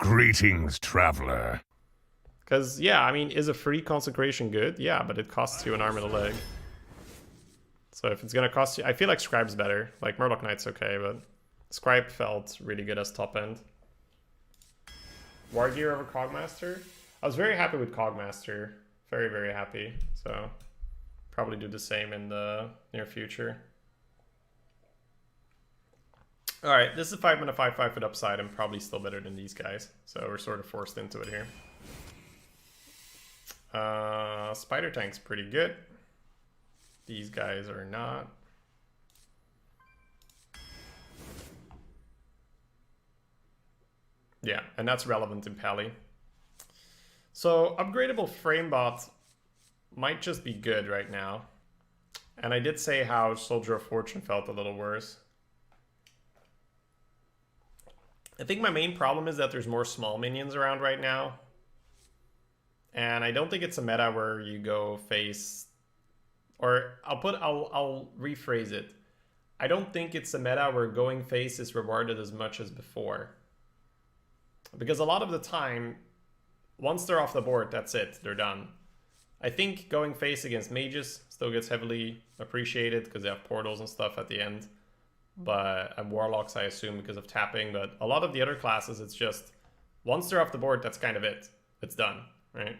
Greetings, traveler. Because, yeah, I mean, is a free consecration good? Yeah, but it costs you an arm and a leg. So if it's going to cost you... I feel like Scribe's better. Like, Murloc Knight's okay, but Scribe felt really good as top end. Wargear over Cogmaster? I was very happy with Cogmaster. Very, very happy. So probably do the same in the near future. Alright, this is 5 mana 5/5 with upside. I'm probably still better than these guys. So we're sort of forced into it here. Spider Tank's pretty good. These guys are not. Yeah, and that's relevant in Pally. So upgradable Framebot might just be good right now. And I did say how Soldier of Fortune felt a little worse. I think my main problem is that there's more small minions around right now. And I don't think it's a meta where you go face... Or I'll rephrase it. I don't think it's a meta where going face is rewarded as much as before. Because a lot of the time, once they're off the board, that's it. They're done. I think going face against mages still gets heavily appreciated because they have portals and stuff at the end. And warlocks, I assume, because of tapping. But a lot of the other classes, it's just, once they're off the board, that's kind of it. It's done, right?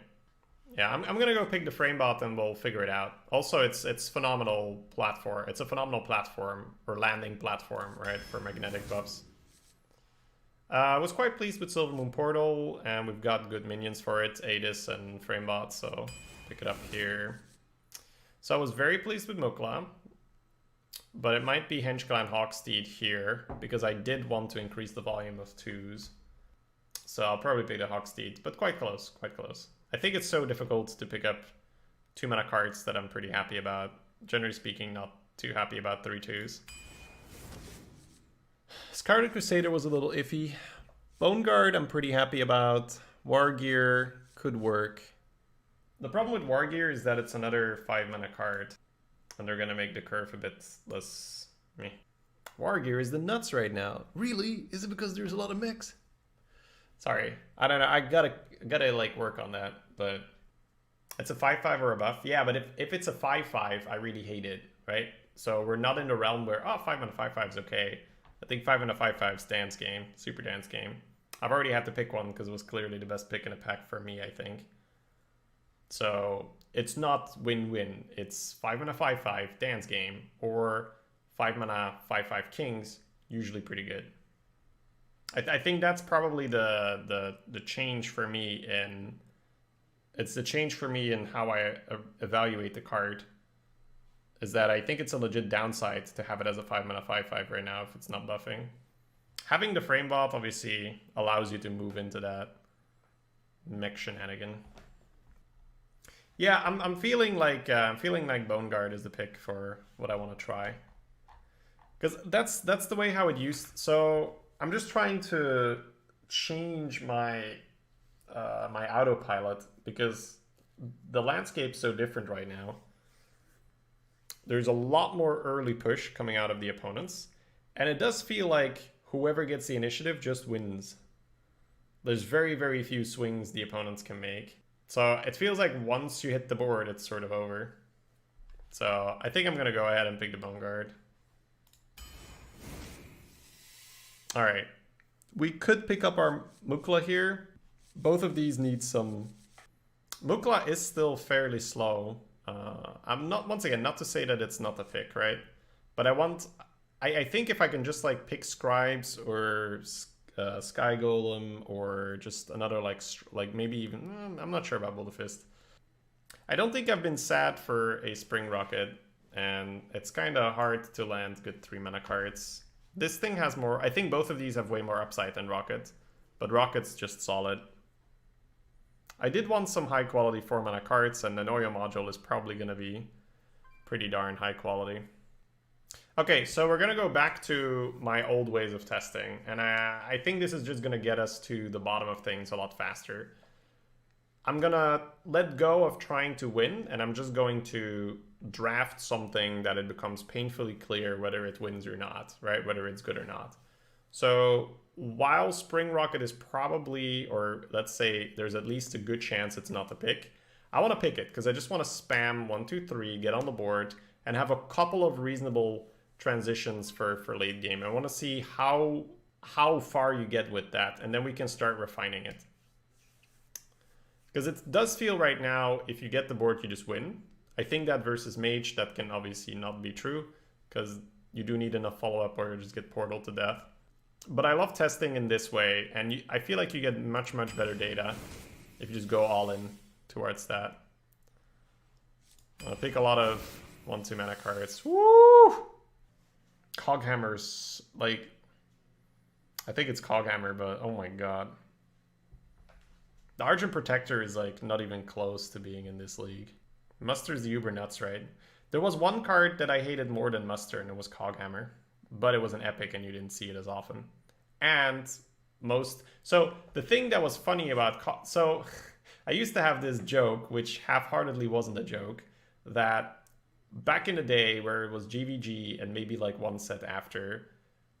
Yeah, I'm going to go pick the Framebot and we'll figure it out. Also, it's phenomenal platform. It's a phenomenal platform, or landing platform, right, for magnetic buffs. I was quite pleased with Silver Moon Portal, and we've got good minions for it, Aegis and Framebot, so pick it up here. So I was very pleased with Mukla, but it might be Henchclan Hawksteed here, because I did want to increase the volume of 2s. So I'll probably pick the Hawksteed, but quite close, quite close. I think it's so difficult to pick up 2 mana cards that I'm pretty happy about. Generally speaking, not too happy about 3 2s. Scarlet Crusader was a little iffy. Bone Guard I'm pretty happy about. Wargear could work. The problem with Wargear is that it's another 5 mana card. And they're gonna make the curve a bit less meh. Wargear is the nuts right now. Really? Is it because there's a lot of mix? Sorry. I don't know. I gotta like work on that, but it's a 5/5 or a buff. Yeah, but if it's a 5/5, I really hate it, right? So we're not in the realm where 5 mana 5/5 is okay. I think 5 mana 5/5 is dance game, super dance game. I've already had to pick one because it was clearly the best pick in a pack for me, I think. So it's not win-win. It's 5 mana 5/5 dance game or 5 mana 5/5 kings, usually pretty good. I think that's probably the change for me in... It's the change for me in how I evaluate the card. Is that I think it's a legit downside to have it as a 5 mana 5/5 right now if it's not buffing. Having the Framebot obviously allows you to move into that mech shenanigan. Yeah, I'm feeling like Bone Guard is the pick for what I want to try. Because that's the way how it used. So I'm just trying to change my my autopilot because the landscape's so different right now. There's a lot more early push coming out of the opponents, and it does feel like whoever gets the initiative just wins. There's very, very few swings the opponents can make. So it feels like once you hit the board, it's sort of over. So I think I'm going to go ahead and pick the Bone Guard. Alright. We could pick up our Mukla here. Both of these need some... Mukla is still fairly slow. I'm not, once again, not to say that it's not a pick, right? But I think if I can just like pick Scribes or Sky Golem or just another like maybe even, I'm not sure about Boulder Fist. I don't think I've been sad for a Spring Rocket, and it's kind of hard to land good 3 mana cards. This thing has more, I think both of these have way more upside than Rocket, but Rocket's just solid. I did want some high quality 4 mana cards, and the Noyo module is probably going to be pretty darn high quality. Okay, so we're going to go back to my old ways of testing, and I think this is just going to get us to the bottom of things a lot faster. I'm going to let go of trying to win, and I'm just going to draft something that it becomes painfully clear whether it wins or not, right? Whether it's good or not. So while Spring Rocket is probably, or let's say there's at least a good chance it's not the pick, I want to pick it because I just want to spam 1, 2, 3, get on the board, and have a couple of reasonable transitions for late game. I want to see how far you get with that, and then we can start refining it. Because it does feel right now, if you get the board, you just win. I think that versus Mage, that can obviously not be true, because you do need enough follow-up or you just get portaled to death. But I love testing in this way, and I feel like you get much, much better data if you just go all in towards that. I'll pick a lot of 1-2 mana cards. Woo! Coghammer's, like... I think it's Coghammer, but oh my god. The Argent Protector is like not even close to being in this league. Muster's the uber nuts, right? There was one card that I hated more than Muster, and it was Coghammer. But it was an epic and you didn't see it as often. And so the thing that was funny about, so I used to have this joke, which half-heartedly wasn't a joke, that back in the day where it was GVG and maybe like one set after,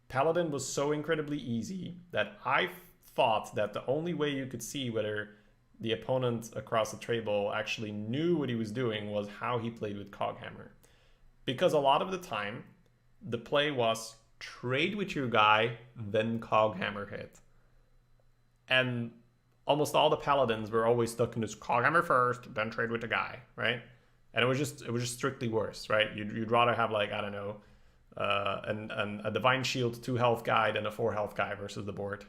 Paladin was so incredibly easy that I thought that the only way you could see whether the opponent across the table actually knew what he was doing was how he played with Coghammer. Because a lot of the time, the play was trade with your guy, then Coghammer hit. And almost all the Paladins were always stuck in this Coghammer first, then trade with the guy, right? And it was just strictly worse, right? You'd rather have, like, I don't know, a Divine Shield 2 health guy than a 4 health guy versus the board.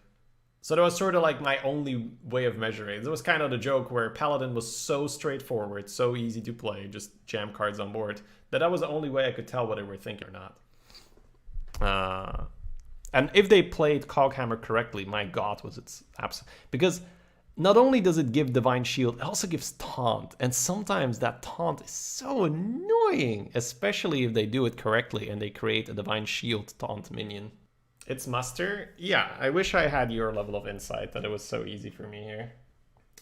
So that was sort of like my only way of measuring. It was kind of the joke where Paladin was so straightforward, so easy to play, just jam cards on board, that was the only way I could tell whether they were thinking or not. And if they played Coghammer correctly, my god, was it absolute. Because not only does it give Divine Shield, it also gives Taunt. And sometimes that Taunt is so annoying, especially if they do it correctly and they create a Divine Shield Taunt minion. It's Muster? Yeah, I wish I had your level of insight that it was so easy for me here.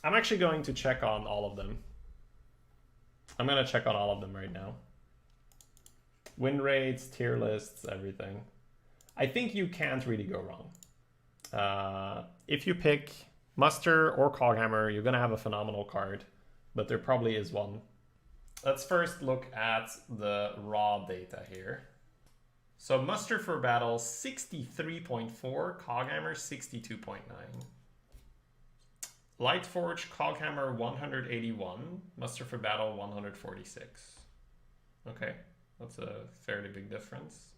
I'm actually going to check on all of them. I'm going to check on all of them right now. Win rates, tier lists, everything. I think you can't really go wrong. If you pick Muster or Coghammer, you're going to have a phenomenal card, but there probably is one. Let's first look at the raw data here. So Muster for battle 63.4, Coghammer 62.9. Lightforge, Coghammer 181, Muster for battle 146. Okay, that's a fairly big difference.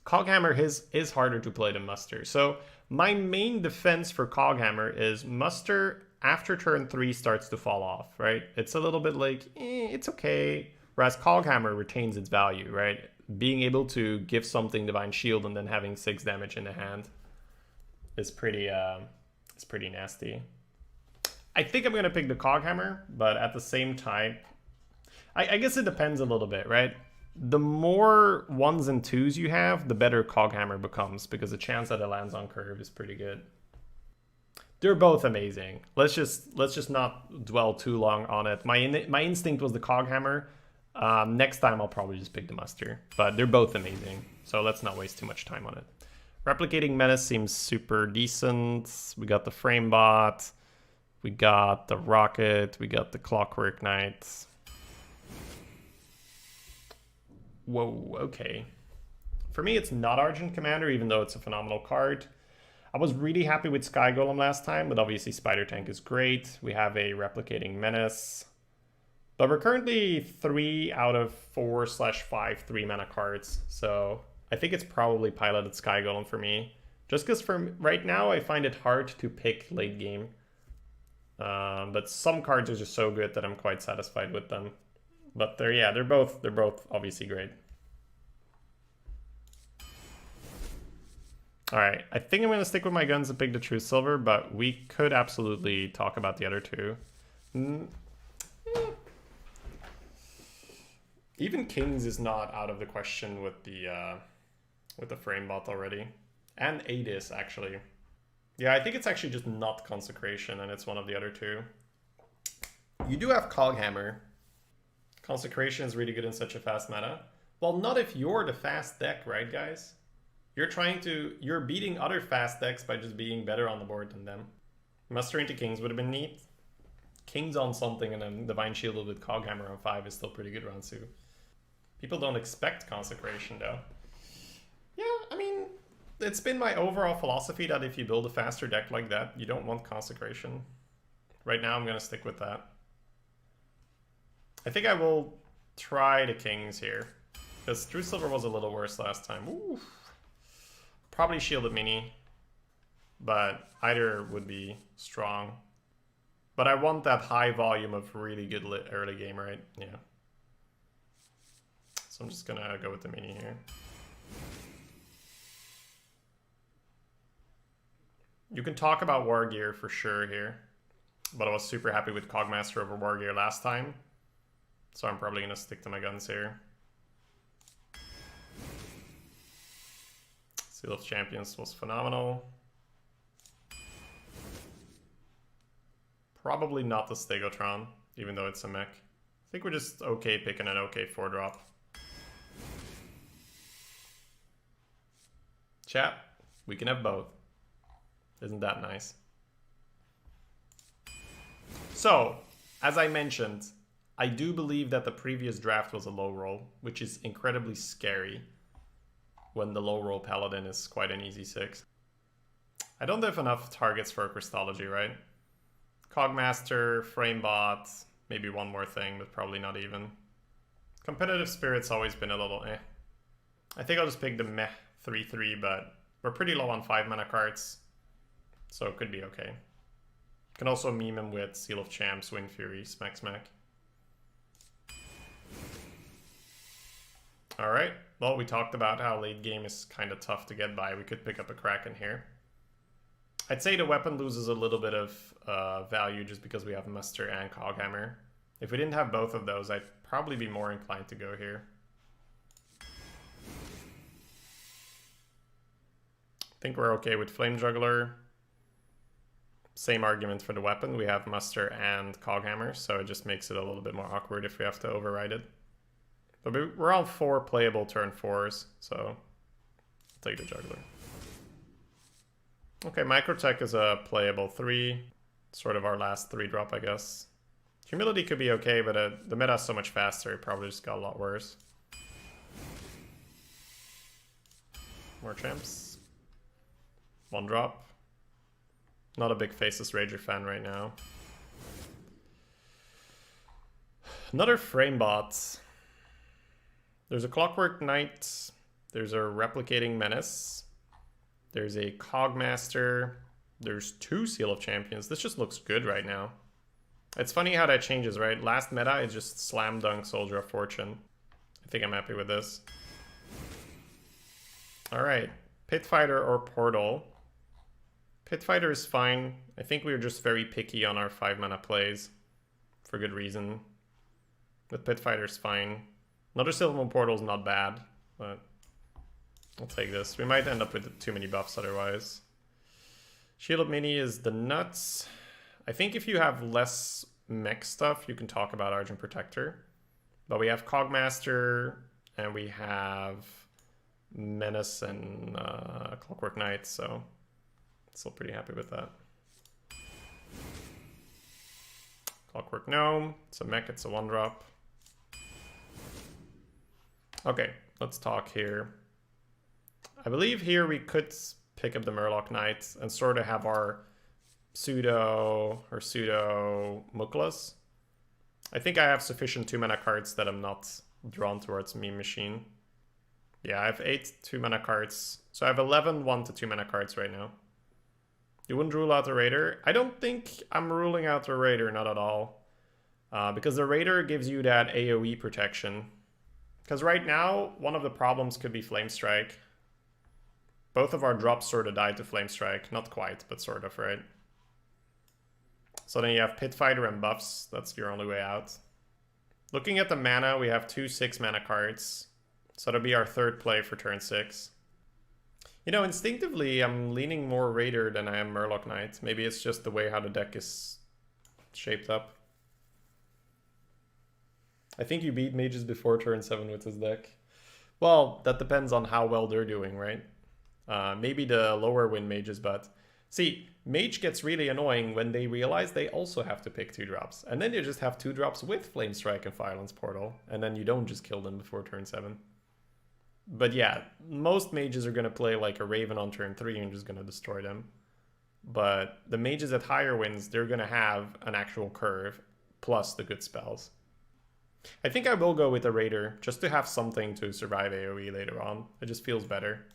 Coghammer is harder to play than Muster. So my main defense for Coghammer is Muster after turn 3 starts to fall off, right? It's a little bit like, it's okay. Whereas Coghammer retains its value, right? Being able to give something Divine Shield and then having 6 damage in the hand is pretty nasty. I think I'm going to pick the Coghammer, but at the same time, I guess it depends a little bit, right? The more 1s and 2s you have, the better Coghammer becomes, because the chance that it lands on curve is pretty good. They're both amazing. Let's just not dwell too long on it. My instinct was the Coghammer. Next time I'll probably just pick the Muster, but they're both amazing, so let's not waste too much time on it. Replicating Menace seems super decent. We got the Framebot, we got the Rocket, we got the Clockwork Knight. Whoa, okay. For me, it's not Argent Commander, even though it's a phenomenal card. I was really happy with Sky Golem last time, but obviously Spider Tank is great. We have a Replicating Menace. But we're currently 3 out of 4/5 3-mana cards, so I think it's probably piloted Sky Golem for me. Just because for right now, I find it hard to pick late game. But some cards are just so good that I'm quite satisfied with them. But they're both obviously great. All right, I think I'm going to stick with my guns and pick the True Silver, but we could absolutely talk about the other two. Even Kings is not out of the question with the Framebot already. And Adis, actually. Yeah, I think it's actually just not Consecration, and it's one of the other two. You do have Coghammer. Consecration is really good in such a fast meta. Well, not if you're the fast deck, right, guys? You're beating other fast decks by just being better on the board than them. Muster into Kings would have been neat. Kings on something and then Divine Shielded with Coghammer on 5 is still pretty good, Ransu. People don't expect Consecration though. Yeah, I mean, it's been my overall philosophy that if you build a faster deck like that, you don't want Consecration. Right now I'm going to stick with that. I think I will try the Kings here. Because True Silver was a little worse last time. Ooh. Probably Shielded Mini. But either would be strong. But I want that high volume of really good early game, right? Yeah. So I'm just going to go with the Mini here. You can talk about War Gear for sure here. But I was super happy with Cogmaster over War Gear last time. So I'm probably going to stick to my guns here. Seal of Champions was phenomenal. Probably not the Stegotron, even though it's a mech. I think we're just okay picking an okay 4-drop. Chat, we can have both. Isn't that nice? So, as I mentioned, I do believe that the previous draft was a low roll, which is incredibly scary when the low roll Paladin is quite an easy 6. I don't have enough targets for a Crystology, right? Cogmaster, Framebot, maybe one more thing, but probably not even. Competitive Spirit's always been a little eh. I think I'll just pick the meh 3/3, but we're pretty low on 5 mana cards, so it could be okay. Can also meme him with Seal of Champs, Wind Fury, Smack Smack. Alright, well we talked about how late game is kind of tough to get by. We could pick up a Kraken here. I'd say the weapon loses a little bit of value just because we have Muster and Coghammer. If we didn't have both of those, I'd probably be more inclined to go here. I think we're okay with Flame Juggler. Same argument for the weapon. We have Muster and Coghammer, so it just makes it a little bit more awkward if we have to override it. But we're on 4 playable turn 4s, so I'll take the Juggler. Okay, Microtech is a playable 3. Sort of our last 3-drop, I guess. Humility could be okay, but the meta is so much faster, it probably just got a lot worse. More champs. 1-drop. Not a big Faceless Rager fan right now. Another Framebot. There's a Clockwork Knight. There's a Replicating Menace. There's a Cogmaster. There's 2 Seal of Champions. This just looks good right now. It's funny how that changes, right? Last meta is just slam dunk Soldier of Fortune. I think I'm happy with this. Alright. Pit Fighter or Portal. Pit Fighter is fine. I think we were just very picky on our 5 mana plays. For good reason. But Pit Fighter's fine. Another Silver Moon Portal is not bad, but I'll take this. We might end up with too many buffs otherwise. Shielded Mini is the nuts. I think if you have less mech stuff, you can talk about Argent Protector. But we have Cogmaster, and we have Menace and Clockwork Knight, so still pretty happy with that. Clockwork Gnome, it's a mech, it's a 1-drop. Okay, let's talk here. I believe here we could pick up the Murloc Knight and sort of have our pseudo Muklas. I think I have sufficient 2-mana cards that I'm not drawn towards Meme Machine. Yeah, I have 8 2-mana cards. So I have 11 1 to 2-mana cards right now. You wouldn't rule out the Raider? I don't think I'm ruling out the Raider, not at all. Because the Raider gives you that AoE protection. Because right now, one of the problems could be Flame Strike. Both of our drops sort of died to Flame Strike. Not quite, but sort of, right? So then you have Pit Fighter and buffs. That's your only way out. Looking at the mana, we have 2 6-mana cards. So that'll be our 3rd play for turn 6. You know, instinctively, I'm leaning more Raider than I am Murloc Knight. Maybe it's just the way how the deck is shaped up. I think you beat mages before turn 7 with this deck. Well, that depends on how well they're doing, right? Maybe the lower win mages, but see, mage gets really annoying when they realize they also have to pick 2-drops. And then you just have 2-drops with Flame Strike and Violence Portal, and then you don't just kill them before turn 7. But yeah, most mages are going to play like a Raven on turn 3 and just going to destroy them. But the mages at higher wins, they're going to have an actual curve, plus the good spells. I think I will go with a Raider, just to have something to survive AoE later on. It just feels better.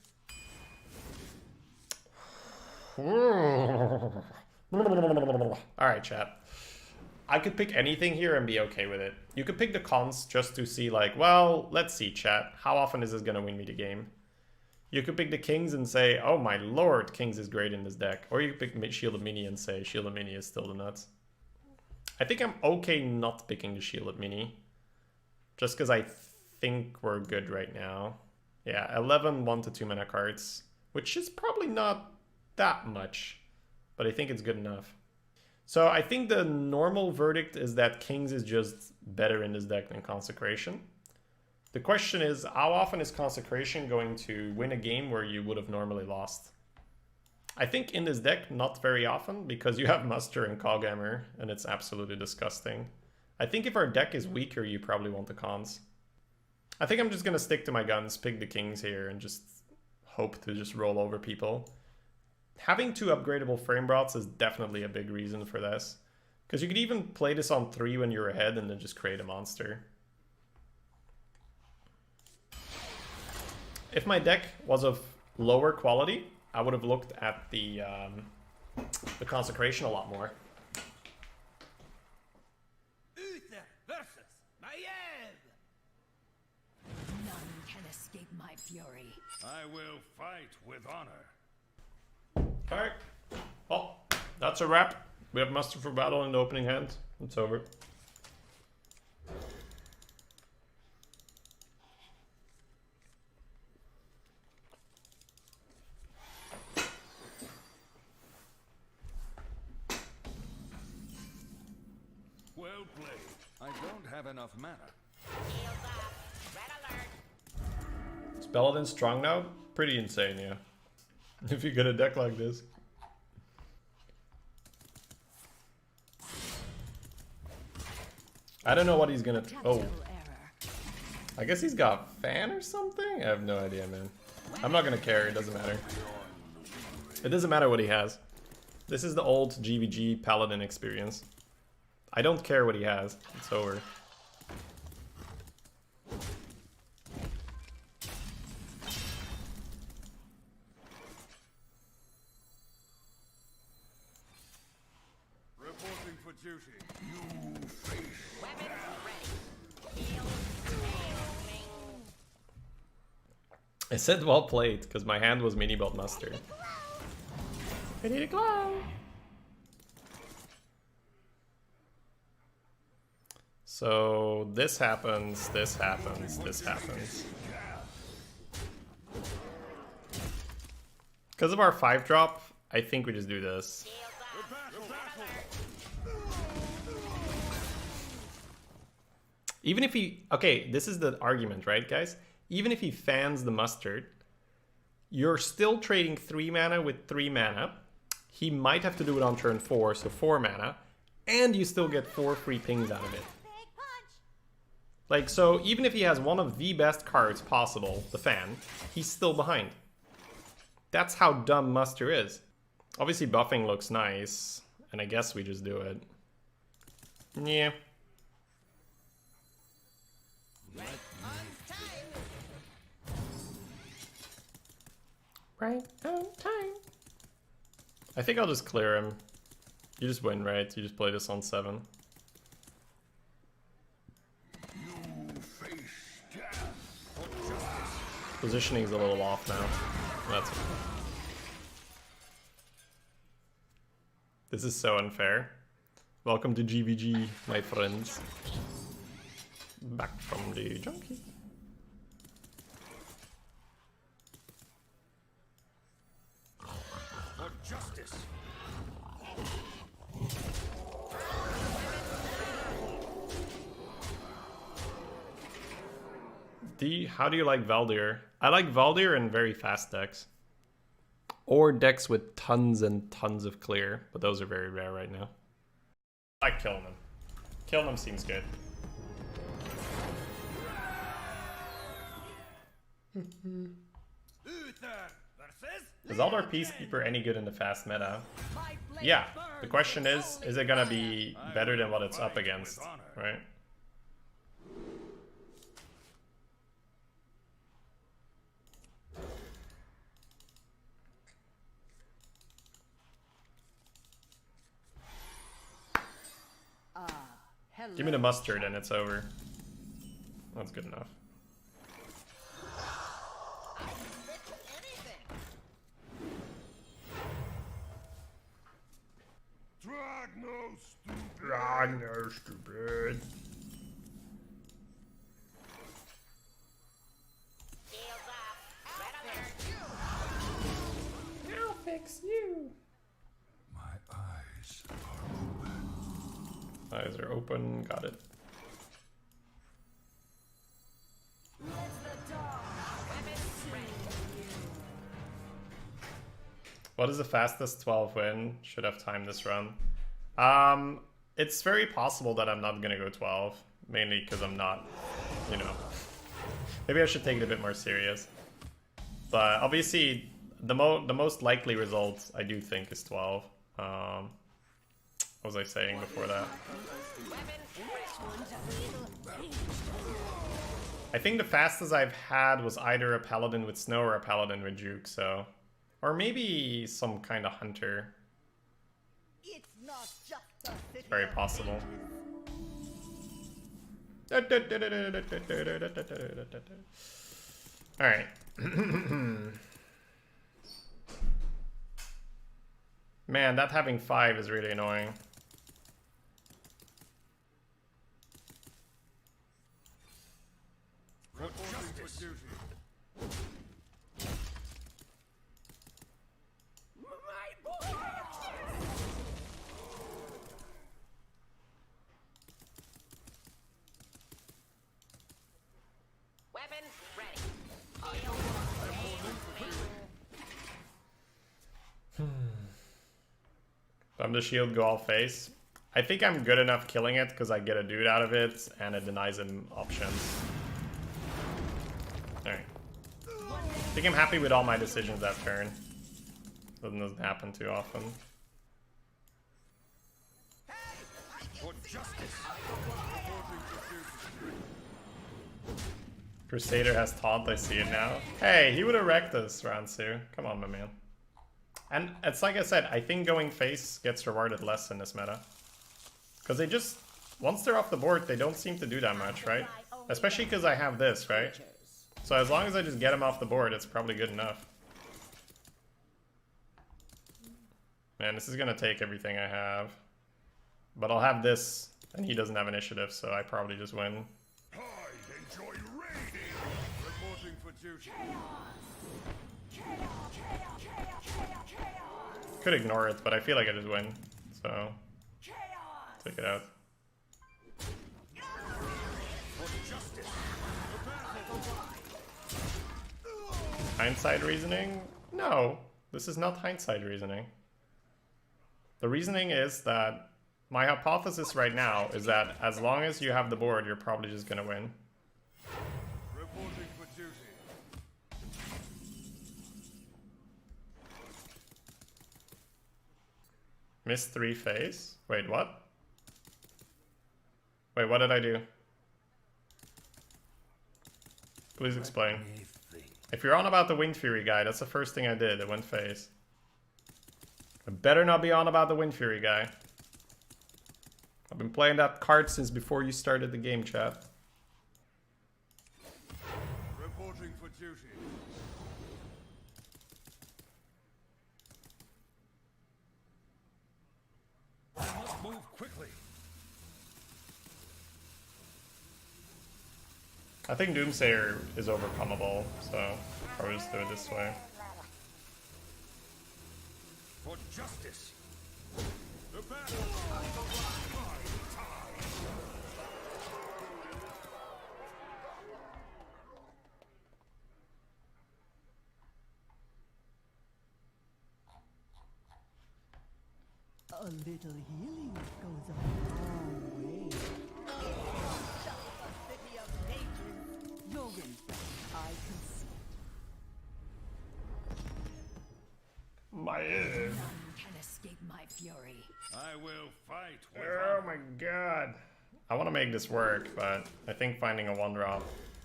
Alright, chat. I could pick anything here and be okay with it. You could pick the cons just to see like, well, let's see, chat. How often is this going to win me the game? You could pick the Kings and say, oh my lord, Kings is great in this deck. Or you could pick Shielded Mini and say, Shielded Mini is still the nuts. I think I'm okay not picking the Shielded Mini. Just because I think we're good right now. Yeah, 11 1 to 2 mana cards. Which is probably not that much. But I think it's good enough. So I think the normal verdict is that Kings is just better in this deck than Consecration. The question is, how often is Consecration going to win a game where you would have normally lost? I think in this deck, not very often, because you have Muster and Coghammer, and it's absolutely disgusting. I think if our deck is weaker, you probably want the cons. I think I'm just going to stick to my guns, pick the Kings here, and just hope to just roll over people. Having 2 upgradable frame brots is definitely a big reason for this. Because you could even play this on 3 when you're ahead and then just create a monster. If my deck was of lower quality, I would have looked at the Consecration a lot more. Uther versus Maiev! None can escape my fury. I will fight with honor. Alright. Well, that's a wrap. We have Muster for Battle in the opening hand. It's over. Well played. I don't have enough mana. Is Paladin strong now? Pretty insane, yeah. If you get a deck like this. I don't know what he's gonna... Oh. I guess he's got Fan or something? I have no idea, man. I'm not gonna care, it doesn't matter. It doesn't matter what he has. This is the old GVG Paladin experience. I don't care what he has. It's over. Reporting for duty. You face I said well played, because my hand was mini-bot Muster. I need a glow! So this happens, this happens, this happens. Because of our 5-drop, I think we just do this. Even if he... Okay, this is the argument, right, guys? Even if he fans the Mustard, you're still trading 3 mana with 3 mana. He might have to do it on turn 4, so 4 mana. And you still get 4 free pings out of it. Like, so even if he has one of the best cards possible, the Fan, he's still behind. That's how dumb Muster is. Obviously buffing looks nice, and I guess we just do it. Yeah. Right on time. I think I'll just clear him. You just win, right? You just play this on 7. Positioning's a little off now. That's okay. This is so unfair. Welcome to GVG, my friends. Back from the junkie. for justice. How do you like Valdir? I like Valdir in very fast decks. Or decks with tons and tons of clear, but those are very rare right now. I like killing them. Killing them seems good. Is Eldar Peacekeeper any good in the fast meta? Yeah. The question is it gonna be better than what it's up against, right? Give me the mustard and it's over. That's good enough. Drag no stupid. I'll fix you. My eyes are open. Eyes are open, got it. What is the fastest 12 win? Should have timed this run. It's very possible that I'm not gonna go 12, mainly because I'm not, you know. Maybe I should take it a bit more serious. But obviously, the most likely result I do think is 12. What was I saying before that? I think the fastest I've had was either a paladin with snow or a paladin with juke, so. Or maybe some kind of hunter. It's not just a city. Very possible. Alright. Man, that having 5 is really annoying. I'm the shield go all face. I think I'm good enough killing it because I get a dude out of it and it denies him options. Alright. I think I'm happy with all my decisions that turn. Doesn't happen too often. Crusader has taunt, I see it now. Hey, he would have wrecked us, Ransu. Come on, my man. And it's like I said, I think going face gets rewarded less in this meta. Because they just, once they're off the board, they don't seem to do that much, right? Especially because I have this, right? So as long as I just get him off the board, it's probably good enough. Man, this is going to take everything I have. But I'll have this, and he doesn't have initiative, so I probably just win. I enjoy raiding. Reporting for duty. Could ignore it, but I feel like I just win. So, take it out. Hindsight reasoning? No, this is not hindsight reasoning. The reasoning is that my hypothesis right now is that as long as you have the board, you're probably just gonna win. Reporting for duty. Missed 3 phase? Wait, what? Wait, what did I do? Please explain. If you're on about the Wind Fury guy, that's the first thing I did. It went phase. I better not be on about the Wind Fury guy. I've been playing that card since before you started the game, chat. Reporting for duty. I must move quickly. I think Doomsayer is overcomable, so I'll just do it this way. For justice. The battle of my time. A little healing goes a long way. Just a city of pages. You'll win, I can see. My None can escape my fury. I will fight with oh my god. I want to make this work, but I think finding a 1-drop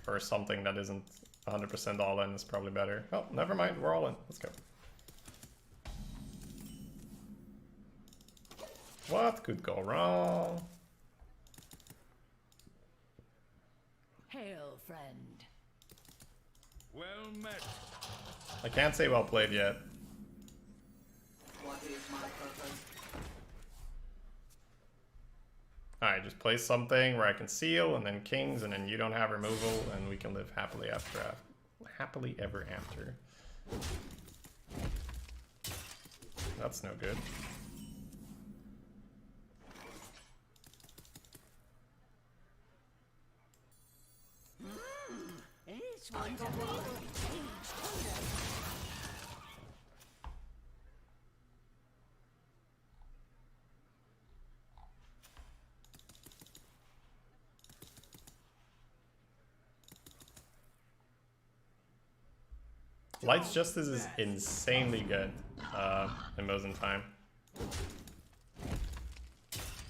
or something that isn't 100% all in is probably better. Oh, never mind. We're all in. Let's go. What could go wrong? Hail, friend. well met. I can't say well played yet. What is my purpose? Alright, just play something where I can seal, and then kings, and then you don't have removal, and we can live happily happily ever after. That's no good. Each one to be Light's Justice is insanely good in Mosin time.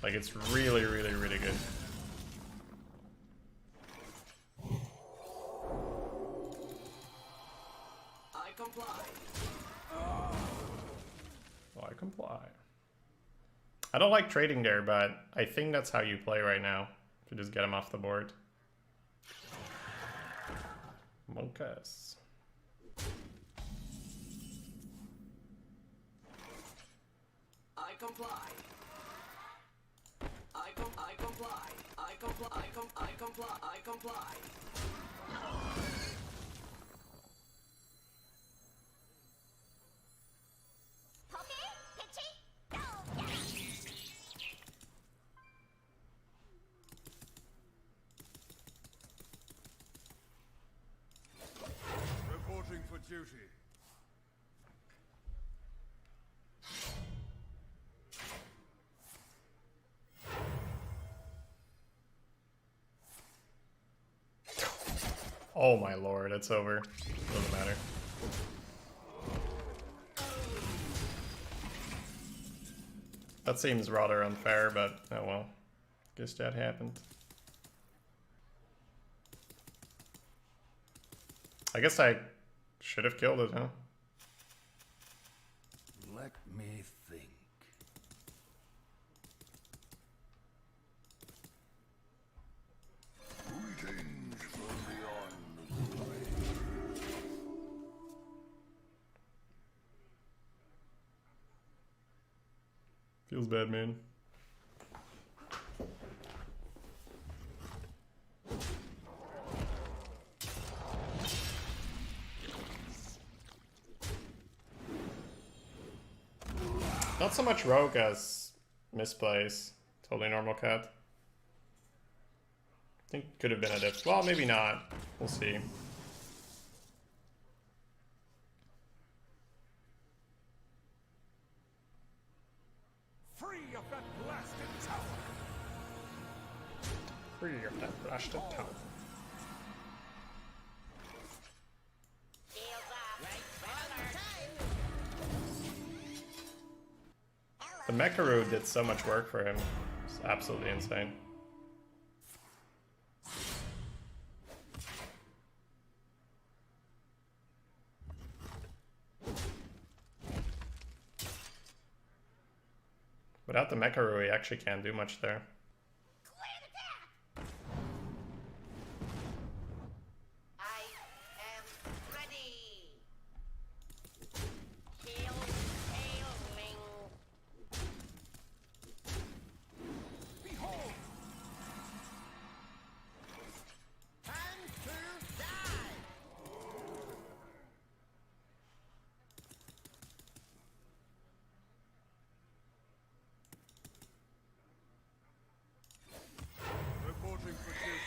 Like, it's really, really, really good. I comply. Oh, I comply. I don't like trading there, but I think that's how you play right now. To just get him off the board. Monkas. I comply. I comply. I comply. I comply. I comply. Reporting for duty. Oh my lord, it's over. Doesn't matter. That seems rather unfair, but oh well. Guess that happened. I guess I should have killed it, huh? Let me think. Greetings from beyond the grave. Feels bad, man. Not so much rogue as misplays. Totally normal cat. I think could have been a diff. Well, maybe not. We'll see. Free of that blasted tower. Free of that blasted town. The Mekaru did so much work for him. It's absolutely insane. Without the Mekaru, he actually can't do much there. I am ready. Hail, hailing. Behold! Time to die. Reporting for duty.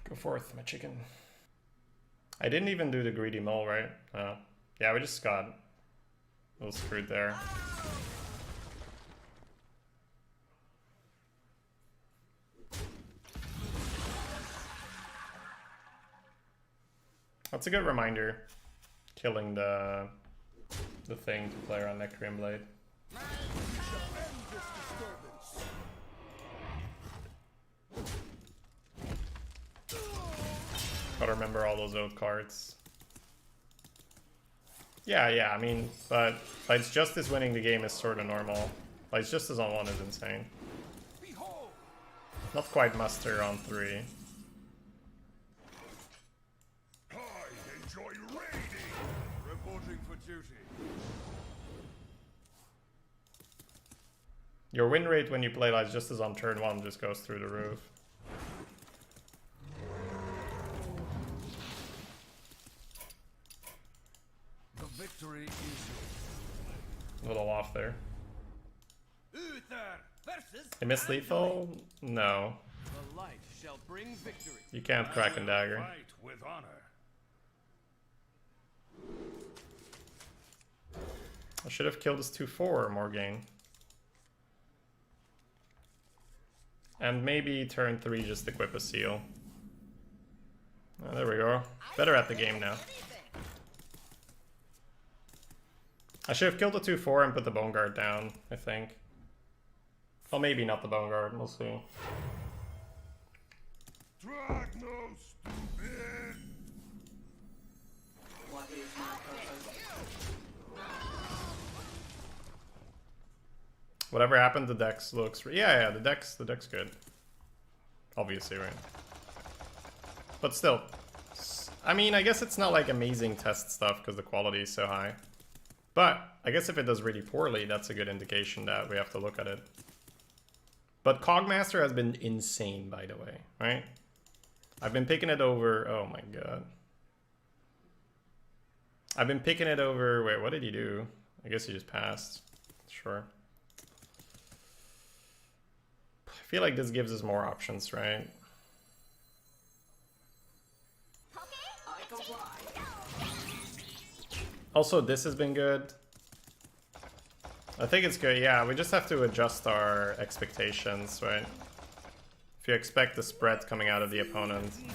Go forth, my chicken. I didn't even do the greedy mole, right? Yeah, we just got A little screwed there. That's a good reminder. Killing the thing to play around Nectarian Blade. Gotta remember all those old cards. Yeah, I mean, but Light's Justice winning the game is sort of normal. Light's Justice on 1 is insane. Not quite muster on 3. I enjoy raiding. Reporting for duty. Your win rate when you play Light's Justice on turn 1 just goes through the roof. The victory is yours. A little off there. Uther versus They miss lethal? No. the light shall bring victory. You can't crack and dagger. Fight with honor. I should have killed this 2/4 Morgaine. And maybe turn 3 just equip a seal. Oh, there we go. Better at the game now. I should have killed the 2/4 and put the Bone Guard down, I think. Well, maybe not the Bone Guard, we'll see. Drag no stupid. Whatever happened, the Dex looks... Yeah, the Dex good. Obviously, right? But still. I mean, I guess it's not like amazing test stuff because the quality is so high. But I guess if it does really poorly, that's a good indication that we have to look at it. But Cogmaster has been insane, by the way, right? I've been picking it over... Oh my god. I've been picking it over... Wait, what did he do? I guess he just passed. Sure. I feel like this gives us more options, right? Also, this has been good. I think it's good, yeah. We just have to adjust our expectations, right? If you expect the spread coming out of the opponent, you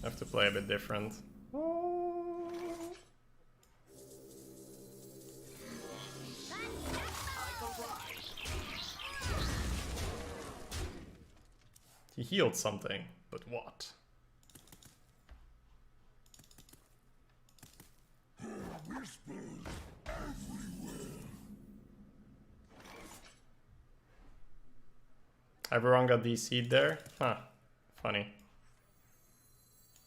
have to play a bit different. He healed something, but what? Everyone got DC'd there? Huh. Funny.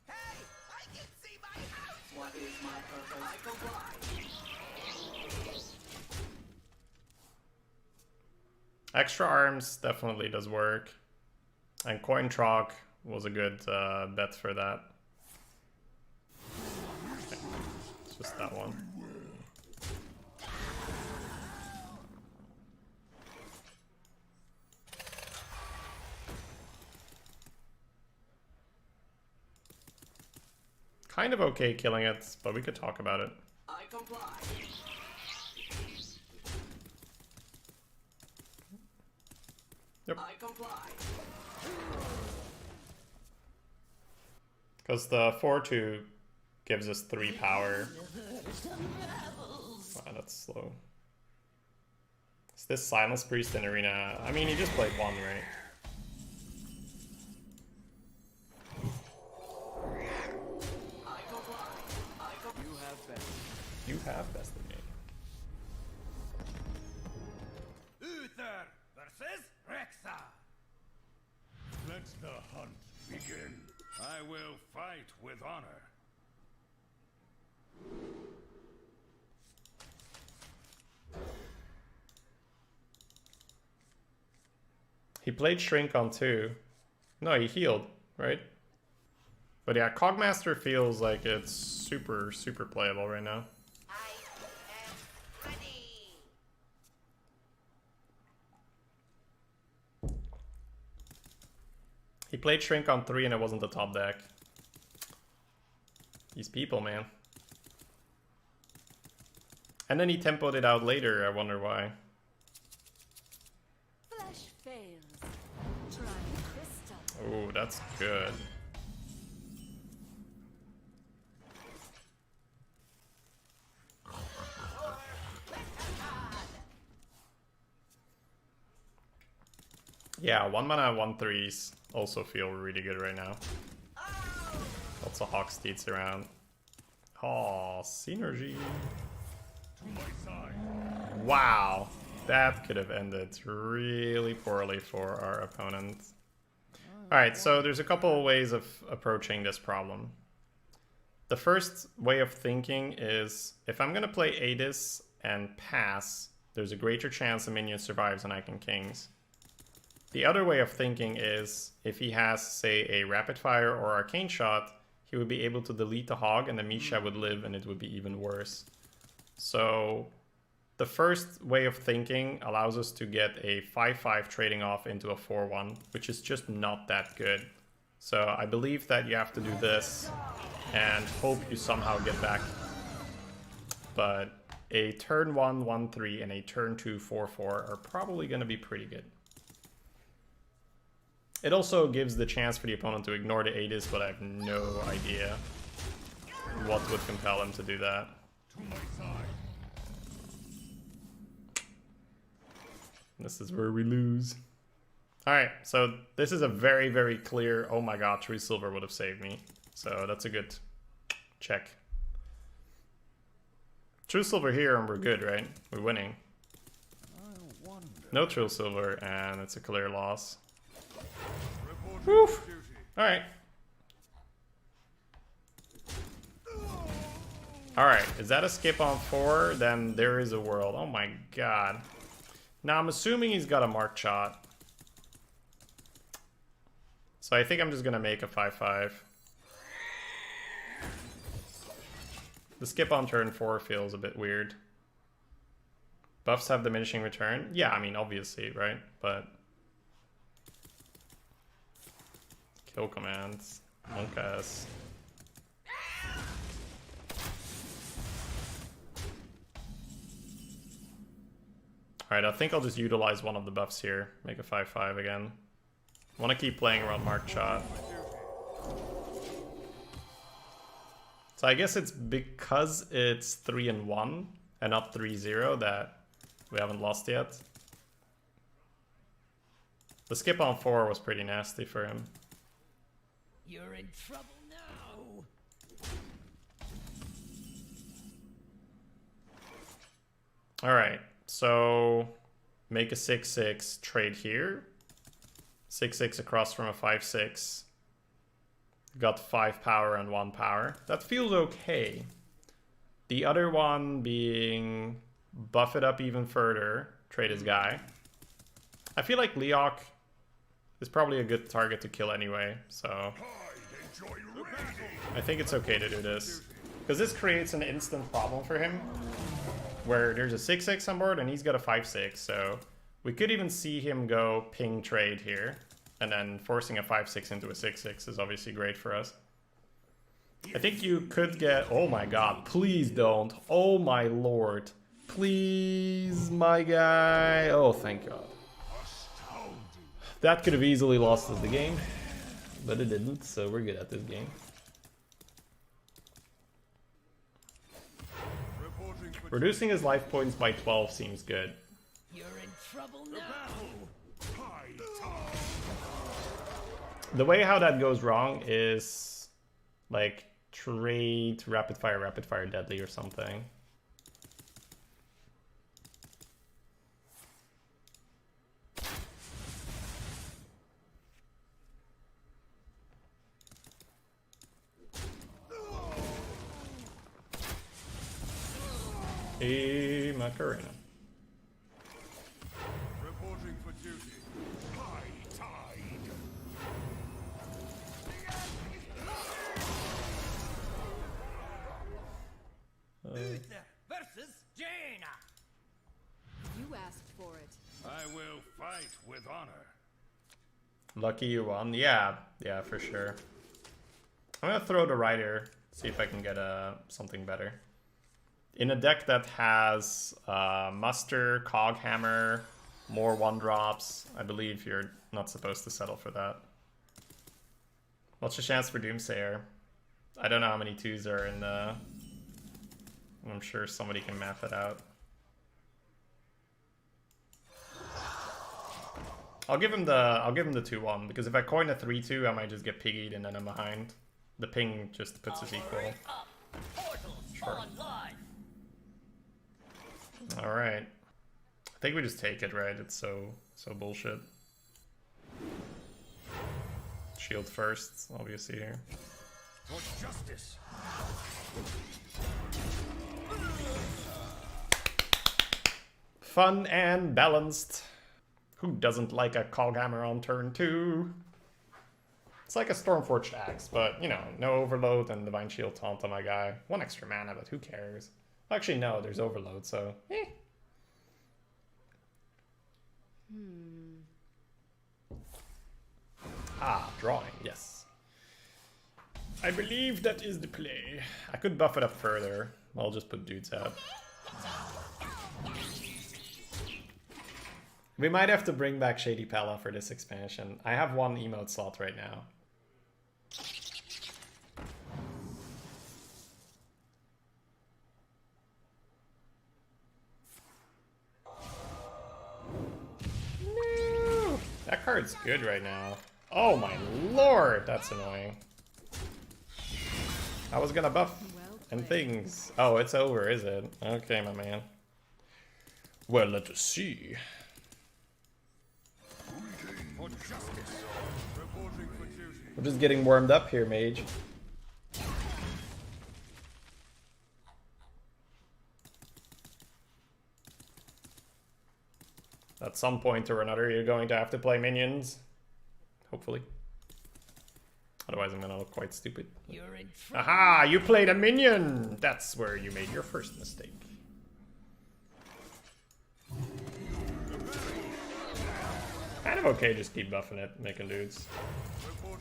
Hey, I can see my house. What is my purpose? I comply. Extra arms definitely does work. And Coin Troc was a good bet for that. Okay. It's just that one. Kind of okay killing it, but we could talk about it. I comply. Yep. I comply. Because the 4/2 gives us 3 power. Wow, that's slow. Is this Silence Priest in Arena? I mean, he just played 1, right? You have bested me. Uther versus Rexa. Let the hunt begin. I will fight with honor. He played Shrink on 2. No, he healed, right? But yeah, Cogmaster feels like it's super, super playable right now. I am ready. He played Shrink on 3 and it wasn't the top deck. These people, man. And then he tempoed it out later, I wonder why. Flesh fails. Try crystal. Oh, that's good. Yeah, 1 mana, 1/3s also feel really good right now. Lots of Hawk Steeds around. Oh, synergy. To my side. Wow, that could have ended really poorly for our opponent. Alright, so there's a couple of ways of approaching this problem. The first way of thinking is, if I'm going to play Aegis and pass, there's a greater chance a minion survives and I can Kings. The other way of thinking is, if he has, say, a Rapid Fire or Arcane Shot, he would be able to delete the Hog and the Misha would live and it would be even worse. So the first way of thinking allows us to get a 5/5 trading off into a 4/1, which is just not that good. So I believe that you have to do this and hope you somehow get back. But a turn 1, 1/3 and a turn 2, 4/4 are probably going to be pretty good. It also gives the chance for the opponent to ignore the Aegis, but I have no idea what would compel him to do that. To my side. This is where we lose. Alright, so this is a very, very clear, oh my god, True Silver would have saved me. So that's a good check. True Silver here and we're good, right? We're winning. No True Silver and it's a clear loss. Woof. Alright. Alright, is that a skip on 4? Then there is a world. Oh my god. Now I'm assuming he's got a marked shot. So I think I'm just gonna make a 5/5. The skip on turn 4 feels a bit weird. Buffs have diminishing return? Yeah, I mean, obviously, right? But kill commands. Monkas. Alright, I think I'll just utilize one of the buffs here. Make a 5/5 again. I want to keep playing around Mark Shot. So I guess it's because it's 3-1 and not 3-0 that we haven't lost yet. The skip on 4 was pretty nasty for him. You're in trouble now. Alright, so make a 6/6 trade here. 6/6 across from a 5/6. Got 5 power and 1 power. That feels okay. The other one being buff it up even further. Trade his guy. I feel like Leok is probably a good target to kill anyway, so I think it's okay to do this. Because this creates an instant problem for him, where there's a 6/6 on board and he's got a 5/6, so we could even see him go ping trade here, and then forcing a 5/6 into a 6/6 is obviously great for us. I think you could get... Oh my god, please don't. Oh my lord. Please, my guy. Oh, thank god. That could have easily lost us the game, but it didn't, so we're good at this game. Reducing his life points by 12 seems good. You're in trouble now. The way how that goes wrong is like trade rapid fire deadly or something. A Macarena. Reporting for duty. High tide. Uther versus Jaina. You asked for it. I will fight with honor. Lucky you won. Yeah, for sure. I'm gonna throw the rider, see if I can get something better. In a deck that has Muster, Coghammer, more 1-drops, I believe you're not supposed to settle for that. What's your chance for Doomsayer? I don't know how many 2s are in the... I'm sure somebody can math it out. I'll give him the 2-1 because if I coin a 3-2, I might just get piggied and then I'm behind. The ping just puts us equal. Sure. All right. I think we just take it, right? It's so bullshit. Shield first, obviously here. For justice. Fun and balanced. Who doesn't like a Coghammer on turn 2? It's like a Stormforged Axe, but, you know, no Overload and Divine Shield taunt on my guy. 1 extra mana, but who cares? Actually, no, there's Overload, so... eh. Ah, drawing, yes. I believe that is the play. I could buff it up further. I'll just put dudes out. We might have to bring back Shady Pala for this expansion. I have 1 emote slot right now. No! That card's good right now. Oh my lord, that's annoying. I was gonna buff and things. Oh, it's over, is it? Okay, my man. Well, let us see. We're just getting warmed up here, mage. At some point or another, you're going to have to play minions. Hopefully. Otherwise, I'm gonna look quite stupid. Aha! You played a minion! That's where you made your first mistake. Kind of okay, just keep buffing it, making dudes.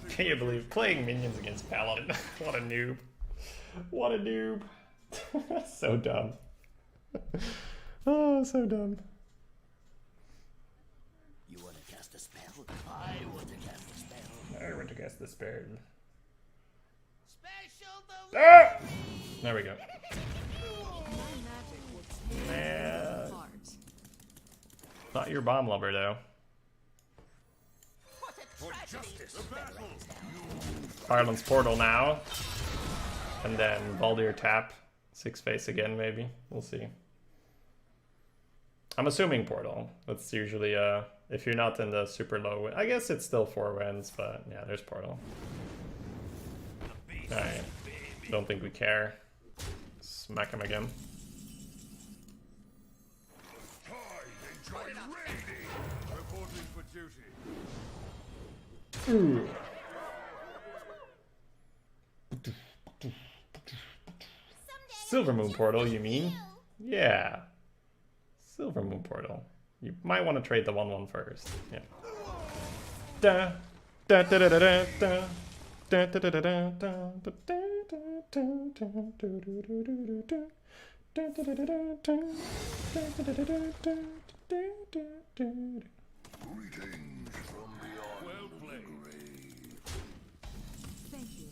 Can you believe playing minions against Paladin? What a noob. What a noob. So dumb. Oh, so dumb. You want to cast a spell? I want to cast a spell. I want to cast the spell. Special Ah! There we go. Magic will tear Man. you apart. Not your bomb lover, though. What a tragedy. Fireland's Portal now. And then Valdir tap. 6 face again, maybe. We'll see. I'm assuming Portal. That's usually, if you're not in the super low... I guess it's still 4 wins, but yeah, there's Portal. Alright. Don't think we care. Smack him again. Reporting for duty. Ooh. Silver Moon Portal, you mean? Yeah. Silver Moon Portal. You might want to trade the 1/1 first. Yeah. Da da da da da da da da da da da da. Well played. Thank you.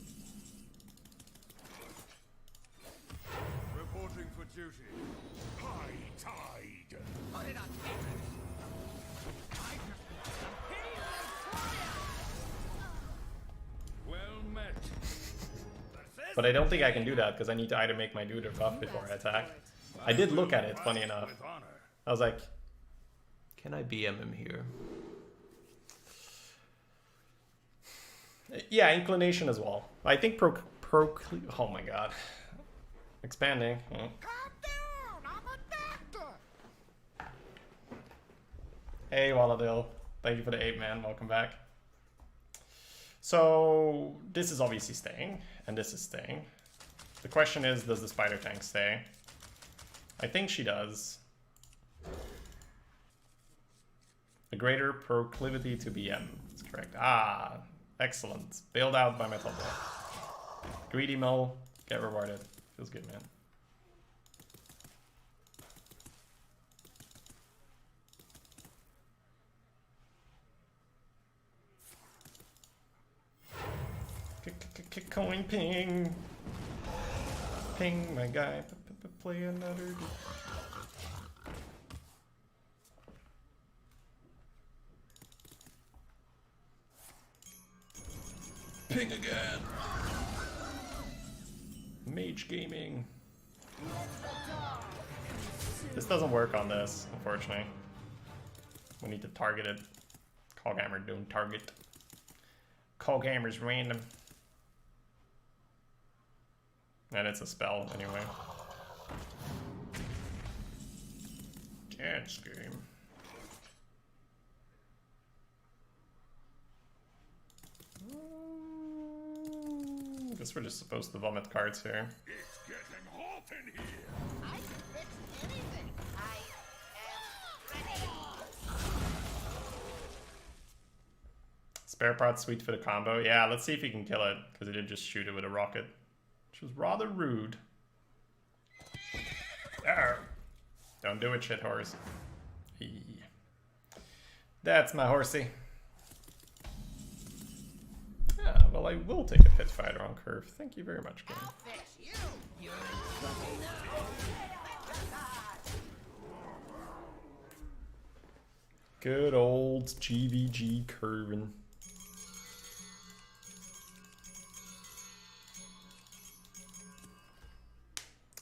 Reporting for duty. High tide. Put it on paper. Well met. But I don't think I can do that because I need to either make my dude or buff before I attack. I did look at it, funny enough. With honor. I was like, can I BM him here? Yeah, inclination as well. I think oh my god. Expanding. Calm down. I'm a doctor. Hey, Walladil. Thank you for the 8, man. Welcome back. So, this is obviously staying, and this is staying. The question is, does the spider tank stay? I think she does. A greater proclivity to BM. That's correct. Ah, excellent. Bailed out by my top deck. Greedy mill, get rewarded. Feels good, man. Coin ping. Ping, my guy. Play another. Ping again. Mage gaming. This doesn't work on this, unfortunately. We need to target it. Coghammer doing target. Coghammer's random. And it's a spell anyway. Dance game. I guess we're just supposed to vomit cards here. It's getting hot in here. I can fix anything. I am ready. Spare parts sweet for the combo. Yeah, let's see if he can kill it, because he did just shoot it with a rocket, which was rather rude. Arr. Don't do it, shit horse. Eee. That's my horsey. Ah, well, I will take a pit fighter on curve. Thank you very much, game. I'll fix you. You're in trouble now. Good old GVG curving.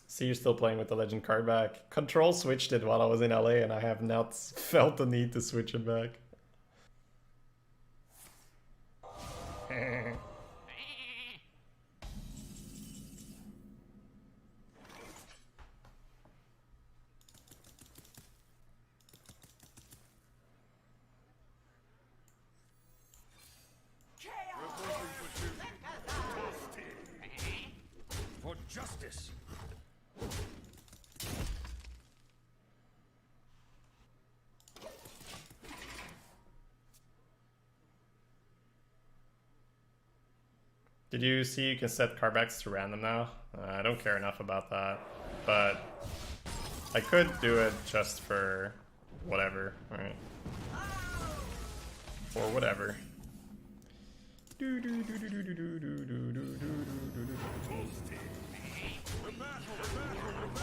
See, you're still playing with the legend card back. Control switched it while I was in LA, and I have not felt the need to switch it back. For justice. Did you see you can set cardbacks to random now? I don't care enough about that, but I could do it just for whatever, right? For whatever.